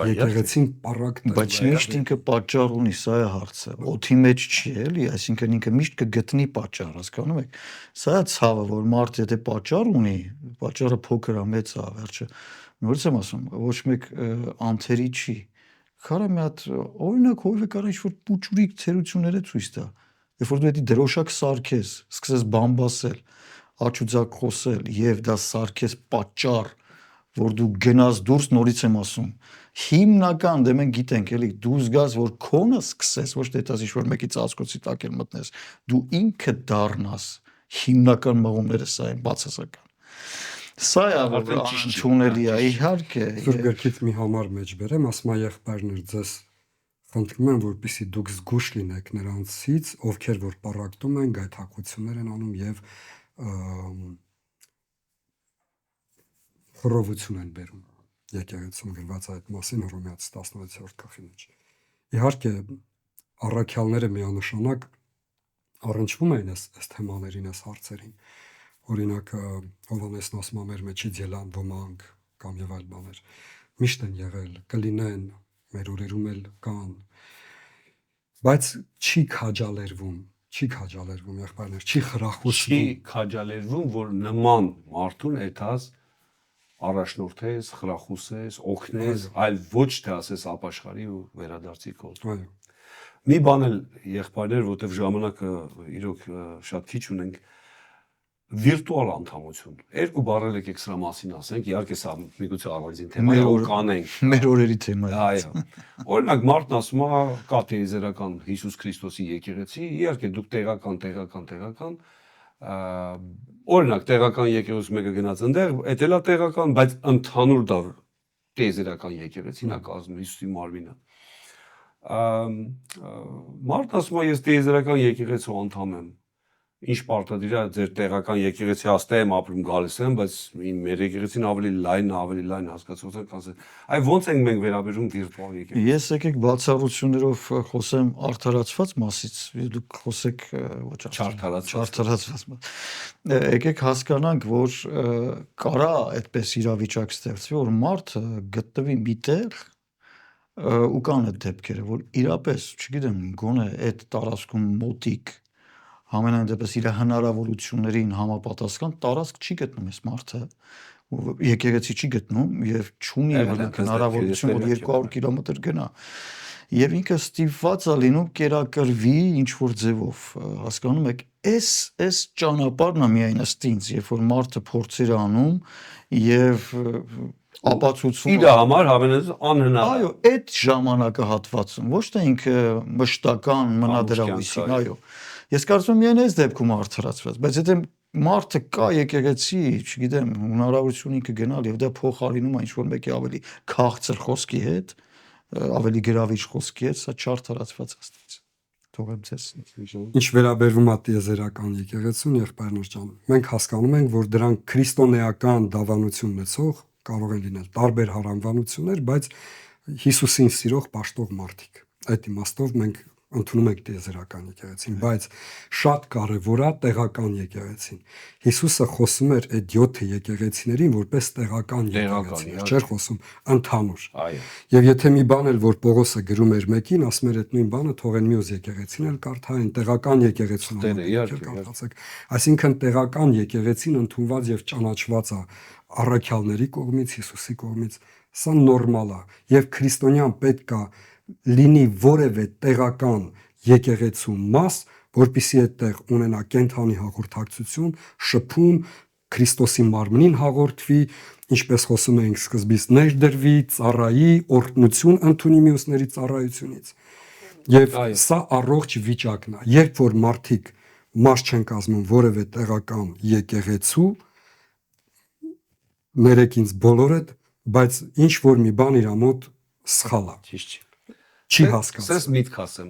եկեղեցին պարակ տալ։ Բայց միշտ ինքը պատճառ ունի, սա է հարցը։ Օդի մեջ չի էլի, այսինքն ինքը միշտ կգտնի պատճառ, հասկանում եք։ Սա է ցավը, որ մարդը եթե պատճառ ունի, պատճառը փոքր է, մեծ է, վերջը։ Նորից եմ ասում, ոչ մեկ անթերի չի։ Քարը մի հատ օրինակ հովիվը կարող ինչ-որ փուճուրիկ թերություններ է ցույց տա։ Երբ որ դու դա դրոշակ սարքես, սկսես բամբասել, աչուձակ խոսել եւ դա սարքես պատճառ, որ դու գնաս դուրս, նորից եմ ասում, հիմնական դե մենք գիտենք էլի դուրս գաս որ քոնը սկսես, ոչ թե դաս ինչ-որ մեկի ծածկոցի տակ էլ մտնես, դու ինքը դառնաս, հիմնական մղումները սա են բացասական։ Սա է որ անընդունելի է, իհարկե։ Սուրբ գրքից մի համար մեջ բերեմ, ասում է եղբայրներ, ձեզ խնդրում եմ, որպեսզի դուք զգուշ լինեք նրանցից, ովքեր որ պառակտում են, գայթակղություններ են անում եւ խռովություն են բերում։ Եկեղեցում գրված այդ մասին Հռոմեացիս 16-րդ գլխի մեջ։ Իհարկե առաքյալները միանշանակ առնչվում են այս թեմաներին, այս հարցերին։ Օրինակ Հովհաննեսն ասում է մեր մեջից ելան ոմանք կամ եւ այլ բաներ։ Միշտ են եղել, կլինեն, մեր օրերում էլ կան։ Բայց չի քաջալերվում, եղբայրներ, չի խրախուսվում։ Չի քաջալերվում, որ նման մարդուն այդած առաջնորդես, խրախուսես, օգնես, այլ ոչ թե ասես ապաշխարի ու վերադարձի քո։ Այո։ Մի բան էլ եղբայրներ, որտեվ ժամանակը իրոք շատ քիչ ունենք, վիրտուալ անդամություն։ Երկու բառեր եկեք սրա մասին ասենք, իհարկե սա միգուցե առանձին թեմա է, որ կանենք։ Մեր օրերի թեմա է։ Այո։ Օրինակ մարդն ասում է կա տիեզերական Հիսուս Քրիստոսի եկեղեցի, իհարկե դուք տեղական օրինակ տեղական եկեղեցու մեկը գնաց այնտեղ, էդ էլա տեղական, բայց ընդհանուր դա տիեզերական եկեղեցին է կազմում Հիսուսի մարմինը։ Մարդն ասում է ես տիեզերական եկեղեցու անդամ եմ։ Ինչ պարտադիր է ձեր տեղական եկեղեցի հաստատ եմ ապրում գալիս եմ, բայց մեր եկեղեցին ավելի լայն հասկացողություն կասել։ Այ ոնց ենք մենք վերաբերում վիրտուալ եկեղեցի։ Ես եկեք բացառություններով խոսեմ արդարացված մասից, դուք խոսեք ոչ չարթարացված։ Եկեք հասկանանք, որ կարա այդպես իրավիճակ ստեղծվի, որ մարդը գտնվի միտեղ ու կան այդ դեպքերը, որ իրապես, չգիտեմ, գոնե այդ տարածքում մոտիկ համենայն դեպս իր հնարավորություններին համապատասխան տարածք չի գտնում այս մարդը, եկեղեցի չի գտնում եւ չունի հնարավորություն, որ 200 կիլոմետր գնա։ Եվ ինքը ստիպված է լինում կերակրվի ինչ որ ձևով, հասկանում եք, այս ճանապարհն է միայն ըստ ինձ, երբ որ մարդը փորձեր անում եւ ապացուցում իր համար ամենից անհնար։ Այո, այդ ժամանակահատվածում ոչ թե ինքը մշտական մնա դրա հույսին, այո։ Ես կարծում եմ միայն այս դեպքում արդարացված, բայց եթե մարդը կա եկեղեցի, չգիտեմ, հնարավորություն ինքը գնալ եւ դա փոխարինում է ինչ-որ մեկի ավելի քաղցր խոսքի հետ, ավելի գրավիչ խոսքի հետ, սա չարդարացված աստից։ Թողեմ ձեզ։ Ինչ վերաբերվում է տիեզերական եկեղեցուն, եղբայրներ ջան, մենք հասկանում ենք, որ դրանք քրիստոնեական դավանություն ունեցող կարող են լինել տարբեր հարանվանություններ, բայց Հիսուսին սիրող պաշտող մարդիկ։ Այդ իմաստով մենք ընդունում ենք տիեզերական եկեղեցին, բայց շատ կարևոր է տեղական եկեղեցին։ Հիսուսը խոսում էր այդ 7 եկեղեցիներին որպես տեղական եկեղեցիներ, չէր խոսում ընդհանուր։ Այո։ Եվ եթե մի բան էլ որ Պողոսը գրում էր մեկին, ասում էր այդ նույն բանը թողեն մյուս եկեղեցին էլ կարդային, տեղական եկեղեցին կարդացեք։ Այսինքն տեղական եկեղեցին ընդունված եւ ճանաչված է առաքյալների կողմից, Հիսուսի կողմից, սա նորմալ է եւ քրիստոնյան պետք է լինի որևէ տեղական եկեղեցու մաս, որպեսզի այդտեղ ունենա կենթանի հաղորդակցություն, շփում, Քրիստոսի մարմնին հաղորդվի, ինչպես խոսում էինք սկզբից, ներդրվի, ծառայի, օրհնություն ընդունի մյուսների ծառայությունից։ Եվ սա առողջ վիճակն է։ Երբ որ մարդիկ մաս չեն կազմում որևէ տեղական եկեղեցու, ներեք ինձ բոլորդ, բայց ինչ որ մի բան իր մոտ սխալ է։ Ճիշտ չի։ Չի հասկացել։ Սենց միտք ասեմ։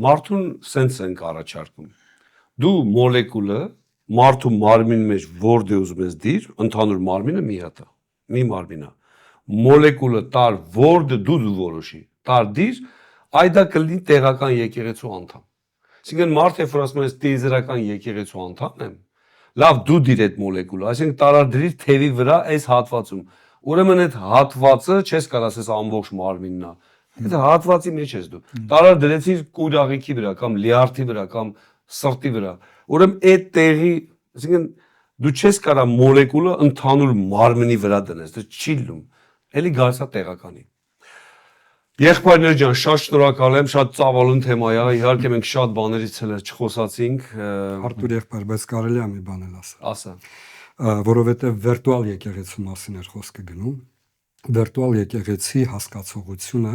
Մարդուն սենց ենք առաջարկում։ Դու մոլեկուլը մարդու մարմինի մեջ որտե ուզում ես դիր, ընդհանուր մարմինը մի հատ է, մի մարմին է։ Մոլեկուլը տար որտե դու որոշի, տար դիր, այդա կլինի տեղական եկեղեցու անդամ։ Այսինքն մարդը երբ որ ասում է տիեզերական եկեղեցու անդամ եմ, լավ դու դիր այդ մոլեկուլը, այսինքն տարադրիր թևի վրա այս հատվածում։ Ուրեմն այդ հատվածը չես կարող ասես ամբողջ մարմինն է։ Այդ հատվածի մեջ ես դու։ Տարար դրեցիր կուրաղիքի վրա կամ լիարդի վրա կամ սրտի վրա։ Ուրեմն այդ տեղի, այսինքն դու չես կարող մոլեկուլը ընդհանուր մարմնի վրա դնես, դա չի լինում։ Էլի գալիս է տեղականի։ Եղբայրներ ջան, շատ շնորհակալ եմ, շատ ծավալուն թեմա է, իհարկե մենք շատ բաներից էլ չխոսացինք։ Արտուր եղբայր, բայց կարելի է մի բան էլ ասել։ Ասա։ Որովհետև վիրտուալ եկեղեցու մասին էր խոսքը գնում։ Վիրտուալ եկեղեցի հասկացողությունը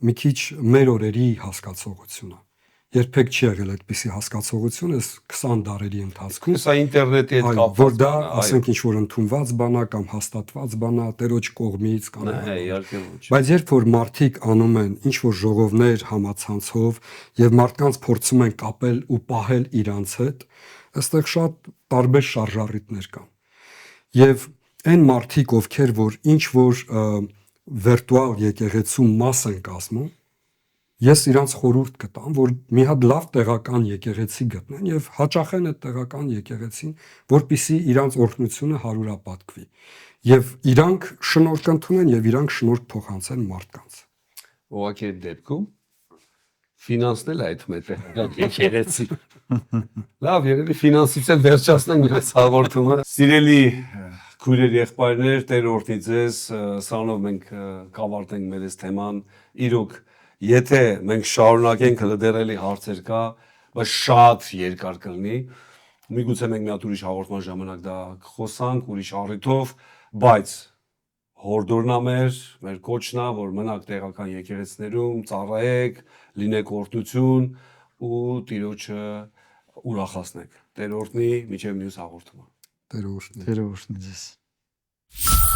մի քիչ մեր օրերի հասկացողություն է։ Երբեք չի եղել այդպիսի հասկացողություն այս 20 դարերի ընթացքում։ Սա ինտերնետի հետ կապված որ դա, ասենք, ինչ որ ընդունված բան է կամ հաստատված բան է Տերոջ կողմից կամ իհարկե ոչ։ Բայց երբ որ մարդիկ անում են ինչ որ ժողովներ համացանցով եւ մարդկանց փորձում են կապել ու պահել իրանց հետ, այստեղ շատ տարբեր շարժառիթներ կան։ Եվ այն մարդիկ, ովքեր որ ինչ որ վիրտուալ եկեղեցու մաս են կազմում, ես իրանց խորհուրդ կտամ, որ մի հատ լավ տեղական եկեղեցի գտնեն եւ հաճախեն այդ տեղական եկեղեցին, որpիսի իրանց օրհնությունը հարուրապատկվի։ Եվ իրանք շնորհք ընդունեն եւ իրանք շնորհք փոխանցեն մարդկանց։ Ուղղակի այդ դեպքում ֆինանսն էլ այդ մետեղ եկեղեցի։ Լավ, երևի ֆինանսից էլ վերջացնենք այս հաղորդումը։ Սիրելի քույրեր, եղբայրներ, Տեր օրհնի ձեզ, սրանով մենք կավարտենք մեր այս թեման։ Իրոք եթե մենք շարունակենք հլդերելի հարցեր կա, բայց շատ երկար կլինի, Միգուցե մենք մի հատ ուրիշ հաղորդման ժամանակ դա կխոսանք, ուրիշ առիթով, բայց հորդորնա մեր կոչնա, որ մնաք տեղական եկեղեցիներում, ծառայեք, լինեք օրհնություն ու Տիրոջը ուրախացնեք։ Տեր օրհնի, մինչև մյուս հաղորդումը։ Տեր օրհնի։ Տերը օրհնի ձեզ։